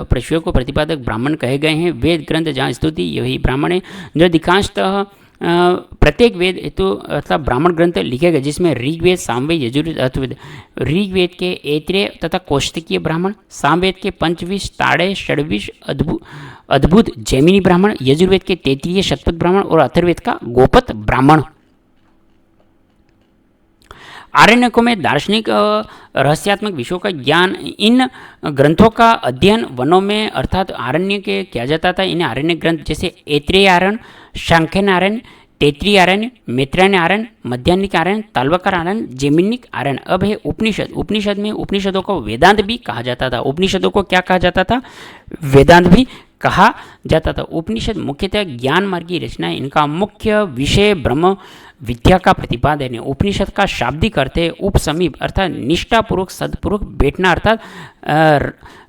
प्रश्नों को प्रतिपादक ब्राह्मण कहे गए हैं। वेद ग्रंथ जहाँ स्तुति यही ब्राह्मण है, जो अधिकांशतः प्रत्येक वेद हेतु अर्थात ब्राह्मण ग्रंथ लिखे गए, जिसमें ऋग्वेद, सामवेद, यजुर्वेद, अथर्ववेद। ऋग्वेद के ऐत्रेय तथा कौशिकीय ब्राह्मण, सामवेद के पंचविश, ताड़े, षड्विश, अद्भुत जैमिनी ब्राह्मण, यजुर्वेद के तैत्तिरीय शतपथ ब्राह्मण और अथर्ववेद का गोपत ब्राह्मण। आरण्यकों में दार्शनिक रहस्यात्मक विषयों का ज्ञान, इन ग्रंथों का अध्ययन वनों में अर्थात आरण्य के किया जाता था। इन्हें आरण्य ग्रंथ जैसे ऐत्रेय आरण्य, सांख्यन आरण्य, तैत्तिरीय आरण्य, मैत्रायण आरण्य, मध्याह्निक आरण्य, तालवकार आरण्य, जैमिनिक आरण्य। अब है उपनिषद। उपनिषद में उपनिषदों को वेदांत भी कहा जाता था। उपनिषदों को क्या कहा जाता था? वेदांत भी कहा जाता था। उपनिषद मुख्यतः ज्ञान मार्ग की रचना है। इनका मुख्य विषय ब्रह्म विद्या का प्रतिपादन है। उपनिषद का शाब्दिक अर्थ है उपसमीप अर्थात निष्ठापूर्वक सदपूर्वक बैठना, अर्थात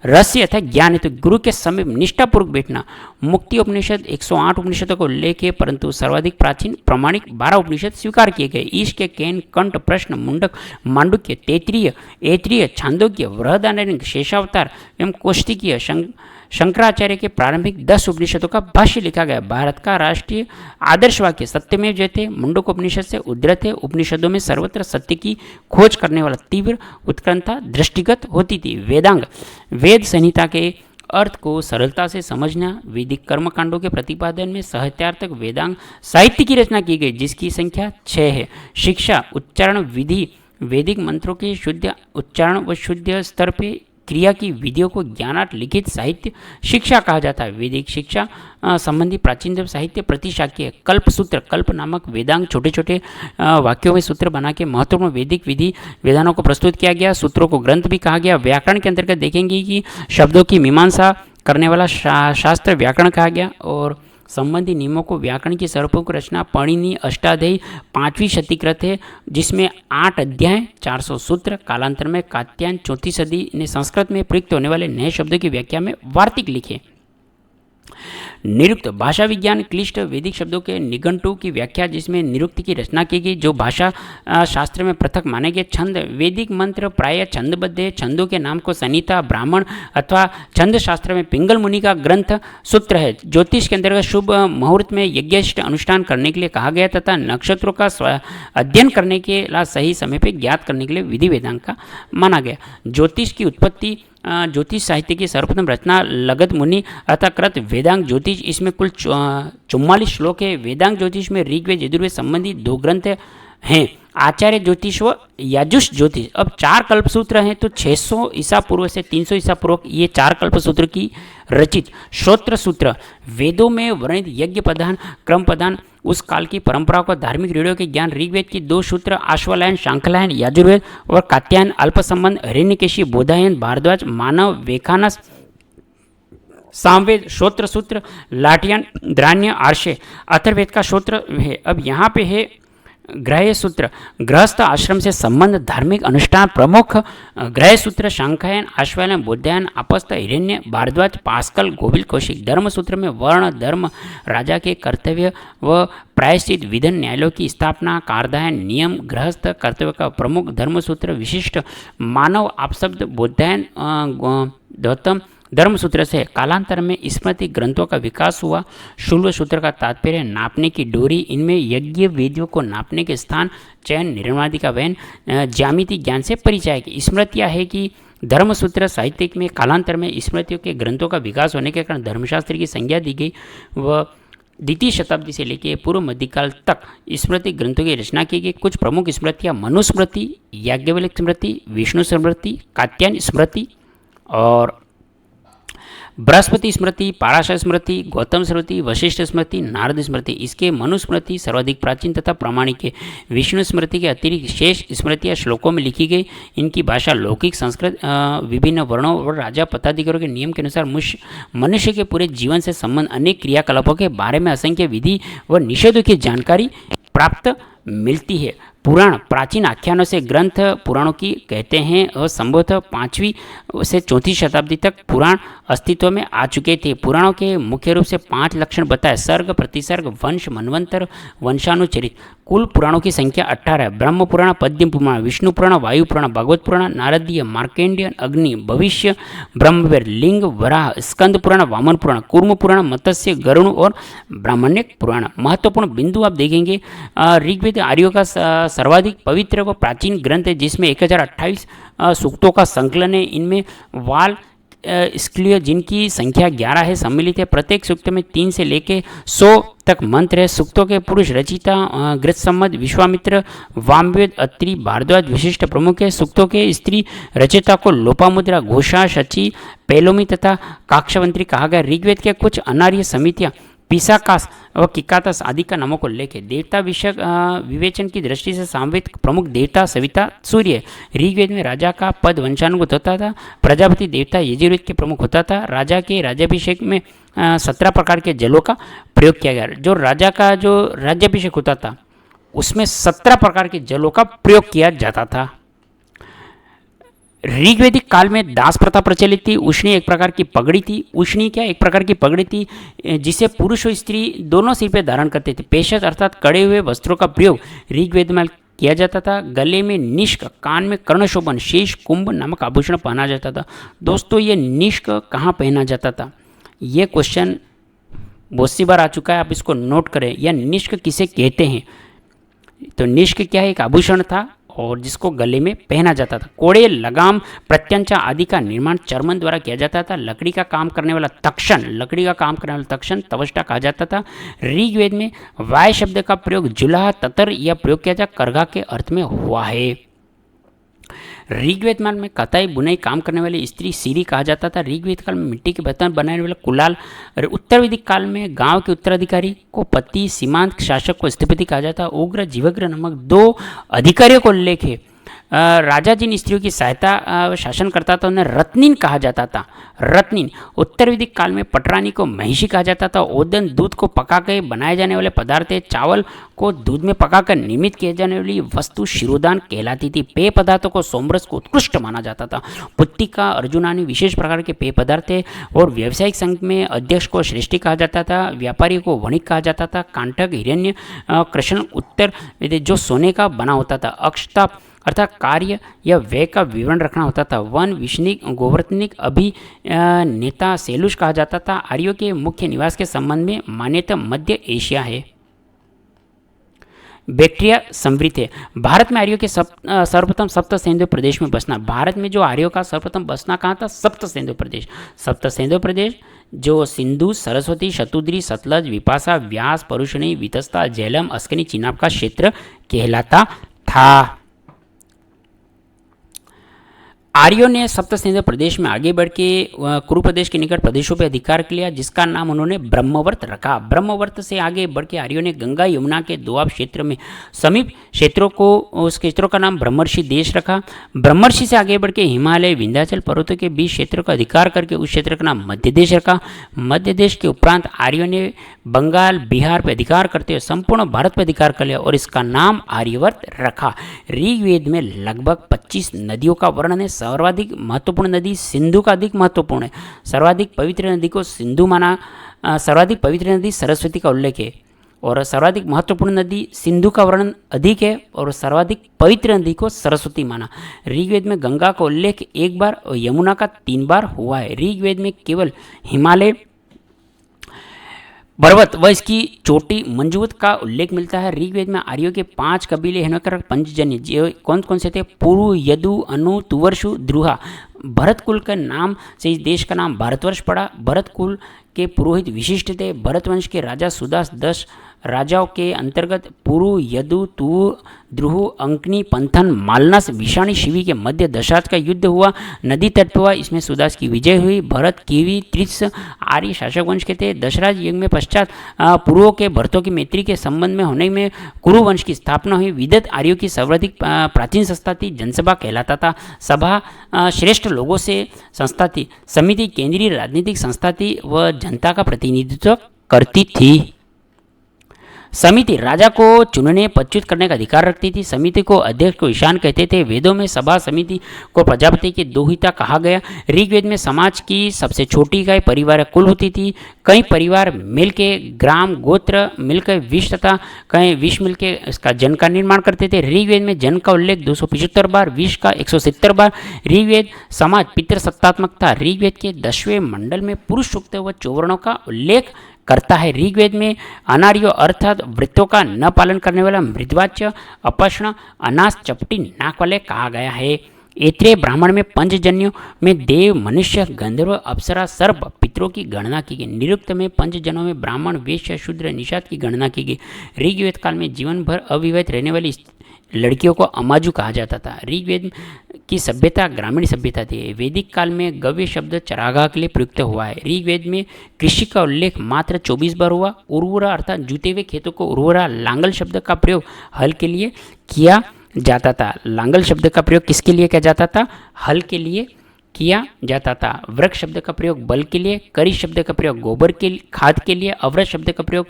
रहस्य अर्थात ज्ञान है तो गुरु के समीप निष्ठापूर्वक बैठना। मुक्ति उपनिषद 108 उपनिषदों को लेके, परंतु सर्वाधिक प्राचीन प्रमाणिक 12 उपनिषद स्वीकार किए गए। ईश के कैन, कंठ, प्रश्न, मुंडक, मांडुक्य, तैत्तिरीय, ऐत्रेय, छांदोग्य, बृहदारण्यक, शेषावतार एवं कौशिकीय, शंकराचार्य के प्रारंभिक 10 उपनिषदों का भाष्य लिखा गया। भारत का राष्ट्रीय आदर्श वाक्य सत्यमेव जयते मुंडक उपनिषद से उद्धृत है। उपनिषदों में सर्वत्र सत्य की खोज करने वाला तीव्र उत्कंठा दृष्टिगत होती थी। वेदांग, वेद संहिता के अर्थ को सरलता से समझना। वैदिक कर्मकांडों के प्रतिपादन में साहित्यार्थक वेदांग साहित्य की रचना की गई, जिसकी संख्या 6 है। शिक्षा, उच्चारण विधि, वैदिक मंत्रों के शुद्ध उच्चारण व शुद्ध स्तर पर क्रिया की विधियों को ज्ञानार्थ लिखित साहित्य शिक्षा कहा जाता है। वैदिक शिक्षा संबंधी प्राचीन साहित्य प्रतिशाख्य। कल्पसूत्र, कल्प नामक वेदांग छोटे छोटे वाक्यों में सूत्र बना के महत्वपूर्ण वैदिक विधि विधानों को प्रस्तुत किया गया। सूत्रों को ग्रंथ भी कहा गया। व्याकरण के अंतर्गत देखेंगे कि शब्दों की मीमांसा करने वाला शास्त्र व्याकरण कहा गया और संबंधी नियमों को व्याकरण की सर्वप्रमुख रचना पाणिनि अष्टाध्यायी 5वीं शतीकृत है, जिसमें 8 अध्याय 400 सूत्र। कालांतर में कात्यायन 4वीं सदी ने संस्कृत में प्रयुक्त होने वाले नए शब्दों की व्याख्या में वार्तिक लिखे। निरुक्त, भाषा विज्ञान क्लिष्ट वैदिक शब्दों के निघंटु की व्याख्या, जिसमें निरुक्त की रचना की गई, जो भाषा शास्त्र में पृथक माने गए। छंद, वैदिक मंत्र प्राय छंदबद्ध है। छंदों के नाम को संहिता, ब्राह्मण अथवा छंद शास्त्र में पिंगल मुनि का ग्रंथ सूत्र है। ज्योतिष के अंतर्गत शुभ मुहूर्त में यज्ञ अनुष्ठान करने के लिए कहा गया तथा नक्षत्रों का अध्ययन करने के लिए सही समय पर ज्ञात करने के लिए विधि वेदांग का माना गया। ज्योतिष की उत्पत्ति, ज्योतिष साहित्य की सर्वप्रथम रचना लगध मुनि अतः कृत वेदांग ज्योतिष। इसमें कुल 44 श्लोक है। वेदांग ज्योतिष में ऋग्वेद यजुर्वेद संबंधी 2 ग्रंथ है। हैं आचार्य ज्योतिष व याजुष ज्योतिष। अब 4 कल्पसूत्र हैं तो 600 ईसा पूर्व से 300 ईसा पूर्व ये 4 कल्पसूत्र की रचित श्रोत्र सूत्र वेदों में वर्णित यज्ञ प्रधान क्रम प्रधान उस काल की परंपराओं को धार्मिक रूढ़ियों के ज्ञान ऋग्वेद की 2 सूत्र आश्वलायन शांखलायन यजुर्वेद और कात्यायन अल्पसंबंध हिरण्यकेशी बोधायन भारद्वाज मानव वेखानस सामवेद श्रोत्र सूत्र लाठियान द्राण्य आर्षे अथर्वेद का श्रोत्र है। अब यहाँ पे है ग्रह सूत्र गृहस्थ आश्रम से संबंध धार्मिक अनुष्ठान प्रमुख ग्रह सूत्र शांखायन आश्वायन बोधायन आपस्त हिरण्य भारद्वाज पास्कल गोविल कौशिक। धर्म सूत्र में वर्ण धर्म राजा के कर्तव्य व प्रायश्चित विधन न्यायालयों की स्थापना कार्दायन नियम गृहस्थ कर्तव्य का प्रमुख धर्म सूत्र विशिष्ट मानव आपशब्द बोधायन गौतम धर्म सूत्र से कालांतर में स्मृति ग्रंथों का विकास हुआ। शुल्व सूत्र का तात्पर्य नापने की डोरी, इनमें यज्ञ वेदियों को नापने के स्थान चयन निर्मादि का वहन ज्यामिति ज्ञान से परिचय की स्मृतियाँ है कि धर्मसूत्र साहित्यिक में कालांतर में स्मृतियों के ग्रंथों का विकास होने के कारण धर्मशास्त्र की संज्ञा दी गई व द्वितीय शताब्दी से लेकर पूर्व मध्यकाल तक स्मृति ग्रंथों की रचना की गई। कुछ प्रमुख स्मृतियाँ मनुस्मृति, याज्ञवल्क्य स्मृति, विष्णु स्मृति, कात्यायन स्मृति और बृहस्पति स्मृति, पाराशर स्मृति, गौतम स्मृति, वशिष्ठ स्मृति, नारद स्मृति। इसके मनुस्मृति सर्वाधिक प्राचीन तथा प्रामाणिक है। विष्णु स्मृति के अतिरिक्त शेष स्मृतियाँ श्लोकों में लिखी गई। इनकी भाषा लौकिक संस्कृत विभिन्न वर्णों और राजा पदाधिकारियों के नियम के अनुसार मनुष्य के पूरे जीवन से संबंध अनेक क्रियाकलापों के बारे में असंख्य विधि व निषेधों की जानकारी प्राप्त मिलती है। पुराण प्राचीन आख्यानों से ग्रंथ पुराणों की कहते हैं और संभवतः 5वीं से 4वीं शताब्दी तक पुराण अस्तित्व में आ चुके थे। पुराणों के मुख्य रूप से 5 लक्षण बताए सर्ग प्रतिसर्ग वंश मनवंतर वंशानुचरित। कुल पुराणों की संख्या 18 है। ब्रह्म पुराण, पद्म पुराण, विष्णु पुराण, वायु पुराण, भागवत पुराण, नारदीय, मार्केंडियन, अग्नि, भविष्य, ब्रह्मवेद, लिंग, वराह, स्कंद पुराण, वामन पुराण, कूर्म पुराण, मत्स्य, गरुण और ब्राह्मण्य पुराण। महत्वपूर्ण बिंदु आप देखेंगे ऋग्वेद आर्यों का सर्वाधिक पवित्र व प्राचीन ग्रंथ है जिसमें 1028 सूक्तों का संकलन है। इनमें वाल स्क्लिय जिनकी संख्या 11 है सम्मिलित है। प्रत्येक सूक्त में 3 से लेकर 100 तक मंत्र है। सूक्तों के पुरुष रचिता गृहसम्मत विश्वामित्र वामवेद अत्रि भारद्वाज विशिष्ट प्रमुख है। सूक्तों के स्त्री रचयिता को लोपामुद्रा घोषा शची पेलोमी तथा काक्षवंत्री कहा गया। ऋग्वेद के कुछ अनार्य समितियाँ पिसाकास व किकातस आदि का नामों को लेकर देवता विषयक विवेचन की दृष्टि से सामवेद प्रमुख देवता सविता सूर्य है। ऋग्वेद में राजा का पद वंशानुगत होता था। प्रजापति देवता यजुर्वेद के प्रमुख होता था। राजा के राज्याभिषेक में 17 प्रकार के जलों का प्रयोग किया गया। जो राजा का जो राज्याभिषेक होता था उसमें 17 प्रकार के जलों का प्रयोग किया जाता था। ऋग्वेदिक काल में दास प्रथा प्रचलित थी। उष्णी एक प्रकार की पगड़ी थी। उष्णी क्या एक प्रकार की पगड़ी थी जिसे पुरुष और स्त्री दोनों सिर पे धारण करते थे। पेशत अर्थात कड़े हुए वस्त्रों का प्रयोग ऋग्वेद में किया जाता था। गले में निष्क, कान में कर्णशोभन, शीश कुंभ नामक आभूषण पहना जाता था। दोस्तों ये निष्क कहाँ पहना जाता था ये क्वेश्चन बहुत सी बार आ चुका है, आप इसको नोट करें। यह निष्क किसे कहते हैं? तो निष्क क्या है? एक आभूषण था और जिसको गले में पहना जाता था। कोड़े, लगाम, प्रत्यंचा आदि का निर्माण चर्मन द्वारा किया जाता था। लकड़ी का काम करने वाला तक्षण तवष्टा कहा जाता था। ऋग्वेद में वाय शब्द का प्रयोग जुलाह ततर या प्रयोग किया जाता करघा के अर्थ में हुआ है। ऋग्वेद में कताई बुनाई काम करने वाली स्त्री सीरी कहा जाता था। ऋग्वेद काल में मिट्टी के बर्तन बनाने वाला कुलाल। उत्तर वैदिक काल में गांव के उत्तराधिकारी को पति, सीमांत शासक को स्थपति कहा जाता। उग्र जीवग्र नामक 2 अधिकारियों को उल्लेख है। राजा जिन स्त्रियों की सहायता शासन करता था उन्हें रत्निन कहा जाता था। रत्निन। उत्तर वैदिक काल में पटरानी को महिषी कहा जाता था। ओदन दूध को पकाकर बनाए जाने वाले पदार्थ है। चावल को दूध में पकाकर निर्मित किए जाने वाली वस्तु शिरोदान कहलाती थी। पेय पदार्थों को सोमरस को उत्कृष्ट माना जाता था। पुत्तिका, अर्जुनानी विशेष प्रकार के पेय पदार्थ है। और व्यावसायिक संघ में अध्यक्ष को श्रेष्ठी कहा जाता था। व्यापारी को वणिक कहा जाता था। कांटक, हिरण्य, कृष्ण उत्तर जो सोने का बना होता था। अक्षताप अर्थात कार्य या व्यय का विवरण रखना होता था। वन, विष्णिक, गोवर्तनिक, अभिनेता, सेलुष कहा जाता था। आर्यों के मुख्य निवास के संबंध में मान्यता मध्य एशिया है। बैक्टीरिया समृद्ध है। भारत में आर्यों के सर्वप्रथम सप्त सिंधु प्रदेश में बसना। भारत में जो आर्यों का सर्वप्रथम बसना कहाँ था? सप्त सिंधु प्रदेश। सप्त सिंधु प्रदेश जो सिंधु, सरस्वती, शतुद्री, सतलज, विपाशा, व्यास, परुषणी, वितस्ता, झेलम, अस्कनी, चिनाब का क्षेत्र कहलाता था। आर्यों ने सप्त सिंधु प्रदेश में आगे बढ़ के कुरु प्रदेश के निकट प्रदेशों पर अधिकार किया, जिसका नाम उन्होंने ब्रह्मवर्त रखा। ब्रह्मवर्त से आगे बढ़ के आर्यों ने गंगा यमुना के दोआब क्षेत्र में समीप क्षेत्रों को, उस क्षेत्रों का नाम ब्रह्मर्षि देश रखा। ब्रह्मर्षि से आगे बढ़ के हिमालय, विंध्याचल पर्वतों के बीच क्षेत्रों का अधिकार करके उस क्षेत्र का नाम मध्य देश रखा। मध्य देश के उपरांत आर्यों ने बंगाल, बिहार पर अधिकार करते हुए संपूर्ण भारत पर अधिकार कर लिया और इसका नाम आर्यवर्त रखा। ऋग्वेद में लगभग 25 नदियों का वर्णन है। सर्वाधिक महत्वपूर्ण नदी सिंधु का अधिक महत्वपूर्ण है। सर्वाधिक पवित्र नदी को सिंधु माना, सर्वाधिक पवित्र नदी सरस्वती का उल्लेख है और सर्वाधिक महत्वपूर्ण नदी सिंधु का वर्णन अधिक है और सर्वाधिक पवित्र नदी को सरस्वती माना। ऋग्वेद में गंगा का उल्लेख एक बार और यमुना का 3 बार हुआ है। ऋग्वेद में केवल हिमालय पर्वत व इसकी चोटी मंजूवत का उल्लेख मिलता है। ऋग्वेद में आर्यों के 5 कबीले हेनकर पंचजन्य जो कौन कौन से थे? पुरु, यदु, अनु, तुवर्षु, द्रुहा। भरत कुल के नाम से इस देश का नाम भारतवर्ष पड़ा। भरत कुल के पुरोहित विशिष्ट थे। भरत वंश के राजा सुदास 10 राजाओं के अंतर्गत पुरु, यदु, तु, द्रुहु, अंकनी, पंथन, मालनस, विषाणी, शिवी के मध्य दशाब्द का युद्ध हुआ। नदी तट हुआ, इसमें सुदास की विजय हुई। भरत, कीवी, त्रिस आर्य शासक वंश के थे। दशराज युग में पश्चात पुरुओं के भरतों की मैत्री के संबंध में होने में कुरु वंश की स्थापना हुई। विदत आर्यों की सर्वाधिक प्राचीन संस्था थी। जनसभा कहलाता था। सभा श्रेष्ठ लोगों से संस्था थी। समिति केंद्रीय राजनीतिक संस्था थी व जनता का प्रतिनिधित्व करती थी। समिति राजा को चुनने पदच्युत करने का अधिकार रखती थी। समिति को अध्यक्ष को ईशान कहते थे। वेदों में सभा समिति को प्रजापति की दोहिता कहा गया। ऋग्वेद में समाज की सबसे छोटी इकाई परिवार कुल होती थी। कई परिवार मिलके ग्राम गोत्र मिलकर विष तथा कई विष मिलकर इसका जन का निर्माण करते थे। ऋग्वेद में जन का उल्लेख 275 बार, विष का 170 बार। ऋग्वेद समाज पितृसत्तात्मक था। ऋग्वेद के 10वें मंडल में पुरुष सूक्त व चौवर्णों का उल्लेख करता है। ऋग्वेद में अनार्यो अर्थात वृत्तों का न पालन करने वाला मृदवाच्य, अपष्ण, अनास, चपटी नाक वाले कहा गया है। ऐत्रेय ब्राह्मण में पंचजन्यों में देव, मनुष्य, गंधर्व, अप्सरा, सर्प, पितरों की गणना की गई। निरुक्त में पंचजनों में ब्राह्मण, वैश्य, शूद्र, निषाद की गणना की गई। ऋग्वेद काल में जीवन भर अविवाहित रहने वाली लड़कियों को अमाजु कहा जाता था। ऋग्वेद की सभ्यता ग्रामीण सभ्यता थी। वैदिक काल में गव्य शब्द चरागाह के लिए प्रयुक्त हुआ है। ऋग्वेद में कृषि का उल्लेख मात्र 24 बार हुआ। उर्वरा अर्थात जुते हुए खेतों को उर्वरा, लांगल शब्द का प्रयोग हल के लिए किया जाता था। लांगल शब्द का प्रयोग किसके लिए किया जाता था? हल के लिए किया जाता था। वृक्ष शब्द का प्रयोग बल के लिए, करी शब्द का प्रयोग गोबर के खाद के लिए, अवृत शब्द का प्रयोग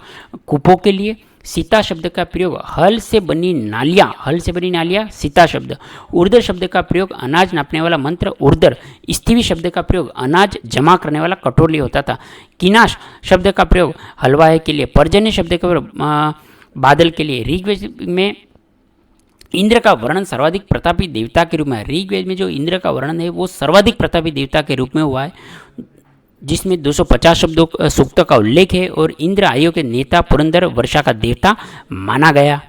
कूपों के लिए, सीता शब्द का प्रयोग हल से बनी नालियाँ सीता शब्द। उर्दर शब्द का प्रयोग अनाज नापने वाला मंत्र उर्दर। स्थिवी शब्द का प्रयोग अनाज जमा करने वाला कटोरी होता था। किनाश शब्द का प्रयोग हलवाई के लिए। पर्जन्य शब्द का प्रयोग बादल के लिए। ऋग्वेद में इंद्र का वर्णन सर्वाधिक प्रतापी देवता के रूप में है। ऋग्वेद में जो इंद्र का वर्णन है वो सर्वाधिक प्रतापी देवता के रूप में हुआ है, जिसमें 250 शब्दों सूक्त का उल्लेख है और इंद्र आयु के नेता, पुरंदर, वर्षा का देवता माना गया।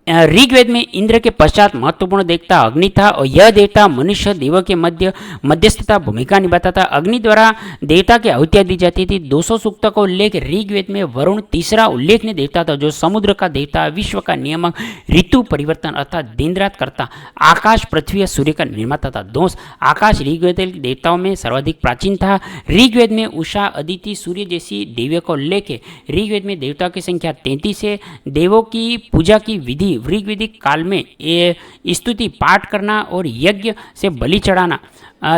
ऋग्वेद में इंद्र के पश्चात महत्वपूर्ण देवता अग्नि था और यह देवता मनुष्य देवों के मध्यस्थता भूमिका निभाता था। अग्नि द्वारा देवता की आहुतियां दी जाती थी। 200 सूक्त का उल्लेख ऋग्वेद में वरुण तीसरा उल्लेखनीय देवता था, जो समुद्र का देवता, विश्व का नियामक, ऋतु परिवर्तन अर्थात दिन रात करता, आकाश, पृथ्वी और सूर्य का निर्माता था। दोष आकाश ऋग्वेद के देवताओं में सर्वाधिक प्राचीन था। ऋग्वेद में उषा, अदिति, सूर्य जैसी देवियों का उल्लेख है। ऋग्वेद में देवताओं की संख्या 33 है। देवों की पूजा की विधि ऋग्वेदिक काल में स्तुति पाठ करना और यज्ञ से बलि चढ़ाना,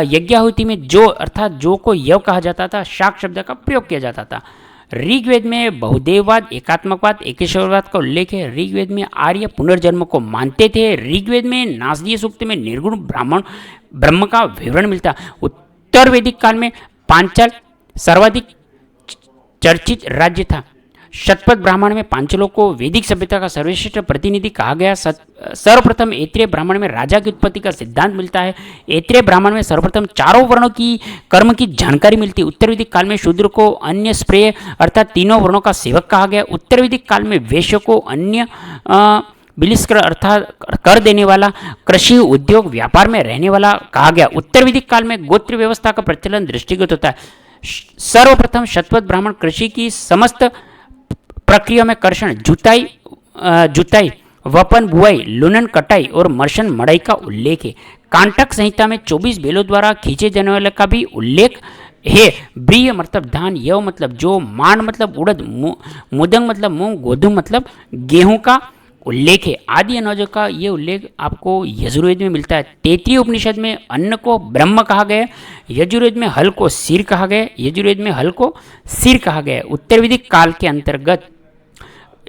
यज्ञाहुति में जो अर्थात जो को यव कहा जाता था, शाक शब्द का प्रयोग किया जाता था। ऋग्वेद में बहुदेववाद, एकात्मकवाद, एकेश्वरवाद का उल्लेख है। ऋग्वेद में आर्य पुनर्जन्म को मानते थे। ऋग्वेद में नासदीय सूक्त में निर्गुण ब्रह्म का विवरण मिलता। उत्तर वैदिक काल में पांचाल सर्वाधिक चर्चित राज्य था। शतपथ ब्राह्मण में पांचलों को वैदिक सभ्यता का सर्वश्रेष्ठ प्रतिनिधि कहा गया। सर्वप्रथम ऐत्रेय ब्राह्मण में राजा की उत्पत्ति का सिद्धांत मिलता है। ऐत्रेय ब्राह्मण में सर्वप्रथम चारों वर्णों की कर्म की जानकारी मिलती है। उत्तर वैदिक काल में शूद्र को अन्य स्प्रेय अर्थात तीनों वर्णों का सेवक कहा गया। उत्तर वैदिक काल में वैश्य को अन्य बिलिस्कर अर्थात कर देने वाला, कृषि उद्योग व्यापार में रहने वाला कहा गया। उत्तर वैदिक काल में गोत्र व्यवस्था का प्रचलन दृष्टिगत होता है। सर्वप्रथम शतपथ ब्राह्मण कृषि की समस्त प्रक्रिया में कर्षण, जुताई, वपन बुआई, लुनन कटाई और मर्शन मड़ाई का उल्लेख है। कांटक संहिता में 24 बैलों द्वारा खींचे जाने वाले का भी उल्लेख है। ब्रिय मतलब धान, यव मतलब जो, मान मतलब उड़द, मुदंग मतलब मूंग, गोधूम मतलब गेहूं का उल्लेख है। आदि अनाजों का ये उल्लेख आपको यजुर्वेद में मिलता है। तैत्तिरीय उपनिषद में अन्न को ब्रह्म कहा गया। यजुर्वेद में हल को सिर कहा गया। यजुर्वेद में हल को सिर कहा गया। उत्तर वैदिक काल के अंतर्गत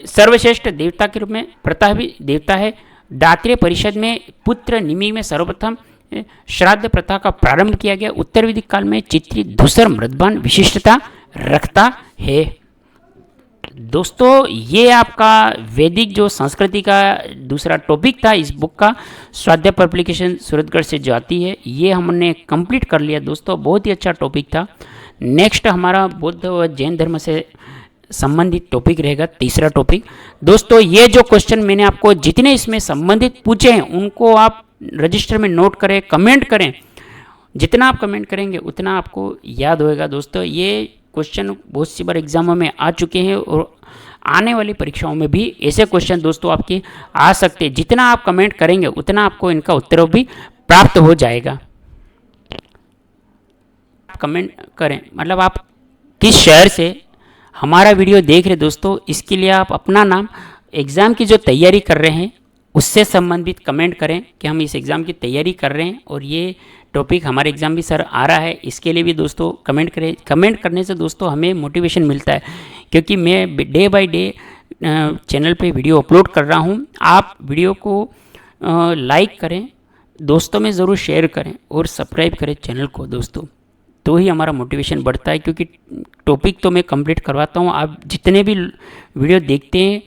सर्वश्रेष्ठ देवता के रूप में प्रतापी देवता है। दात्रेय परिषद में पुत्र निमि में सर्वप्रथम श्राद्ध प्रथा का प्रारंभ किया गया। उत्तर वैदिक काल में चित्री धूसर मृदबान विशिष्टता रखता है। दोस्तों ये आपका वैदिक जो संस्कृति का दूसरा टॉपिक था इस बुक का, स्वाध्याय पब्लिकेशन सूरतगढ़ से जो आती है, ये हमने कंप्लीट कर लिया दोस्तों। बहुत ही अच्छा टॉपिक था। नेक्स्ट हमारा बौद्ध व जैन धर्म से संबंधित टॉपिक रहेगा, तीसरा टॉपिक। दोस्तों ये जो क्वेश्चन मैंने आपको जितने इसमें संबंधित पूछे हैं उनको आप रजिस्टर में नोट करें, कमेंट करें। जितना आप कमेंट करेंगे उतना आपको याद होएगा। दोस्तों ये क्वेश्चन बहुत सी बार एग्जामों में आ चुके हैं और आने वाली परीक्षाओं में भी ऐसे क्वेश्चन दोस्तों आपके आ सकते हैं। जितना आप कमेंट करेंगे उतना आपको इनका उत्तर भी प्राप्त हो जाएगा। कमेंट करें, मतलब आप किस शहर से हमारा वीडियो देख रहे दोस्तों, इसके लिए आप अपना नाम, एग्ज़ाम की जो तैयारी कर रहे हैं उससे संबंधित कमेंट करें कि हम इस एग्ज़ाम की तैयारी कर रहे हैं और ये टॉपिक हमारे एग्ज़ाम भी सर आ रहा है। इसके लिए भी दोस्तों कमेंट करें। कमेंट करने से दोस्तों हमें मोटिवेशन मिलता है, क्योंकि मैं डे बाय डे चैनल पे वीडियो अपलोड कर रहा हूँ। आप वीडियो को लाइक करें, दोस्तों में ज़रूर शेयर करें और सब्सक्राइब करें चैनल को दोस्तों, तो ही हमारा मोटिवेशन बढ़ता है। क्योंकि टॉपिक तो मैं कंप्लीट करवाता हूँ, आप जितने भी वीडियो देखते हैं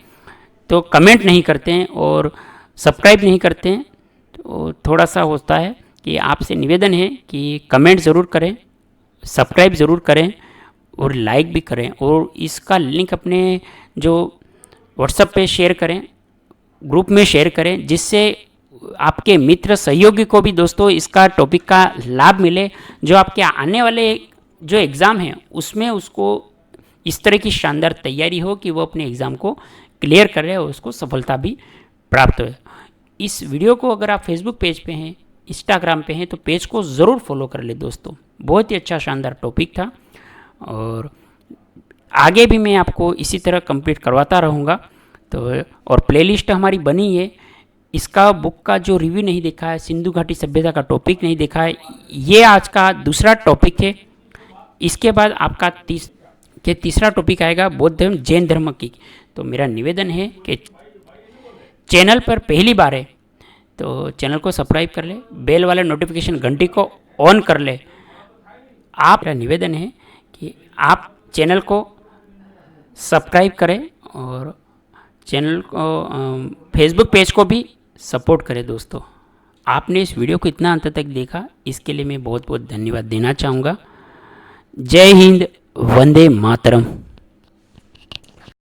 तो कमेंट नहीं करते हैं और सब्सक्राइब नहीं करते हैं, तो थोड़ा सा होता है कि आपसे निवेदन है कि कमेंट ज़रूर करें, सब्सक्राइब ज़रूर करें और लाइक भी करें और इसका लिंक अपने जो व्हाट्सएप पे शेयर करें, ग्रुप में शेयर करें, जिससे आपके मित्र सहयोगी को भी दोस्तों इसका टॉपिक का लाभ मिले। जो आपके आने वाले जो एग्ज़ाम हैं उसमें उसको इस तरह की शानदार तैयारी हो कि वो अपने एग्ज़ाम को क्लियर कर रहे और उसको सफलता भी प्राप्त हो। इस वीडियो को अगर आप फेसबुक पेज पे हैं, इंस्टाग्राम पे हैं, तो पेज को ज़रूर फॉलो कर ले दोस्तों। बहुत ही अच्छा शानदार टॉपिक था और आगे भी मैं आपको इसी तरह कंप्लीट करवाता रहूँगा। तो और प्लेलिस्ट हमारी बनी है, इसका बुक का जो रिव्यू नहीं देखा है, सिंधु घाटी सभ्यता का टॉपिक नहीं देखा है, ये आज का दूसरा टॉपिक है। इसके बाद आपका तीसरा टॉपिक आएगा बौद्ध धर्म जैन धर्म की। तो मेरा निवेदन है कि चैनल पर पहली बार है तो चैनल को सब्सक्राइब कर ले, बेल वाले नोटिफिकेशन घंटी को ऑन कर ले। आप मेरा निवेदन है कि आप चैनल को सब्सक्राइब करें और चैनल को फेसबुक पेज को भी सपोर्ट करें दोस्तों। आपने इस वीडियो को इतना अंत तक देखा, इसके लिए मैं बहुत बहुत धन्यवाद देना चाहूँगा। जय हिंद, वंदे मातरम।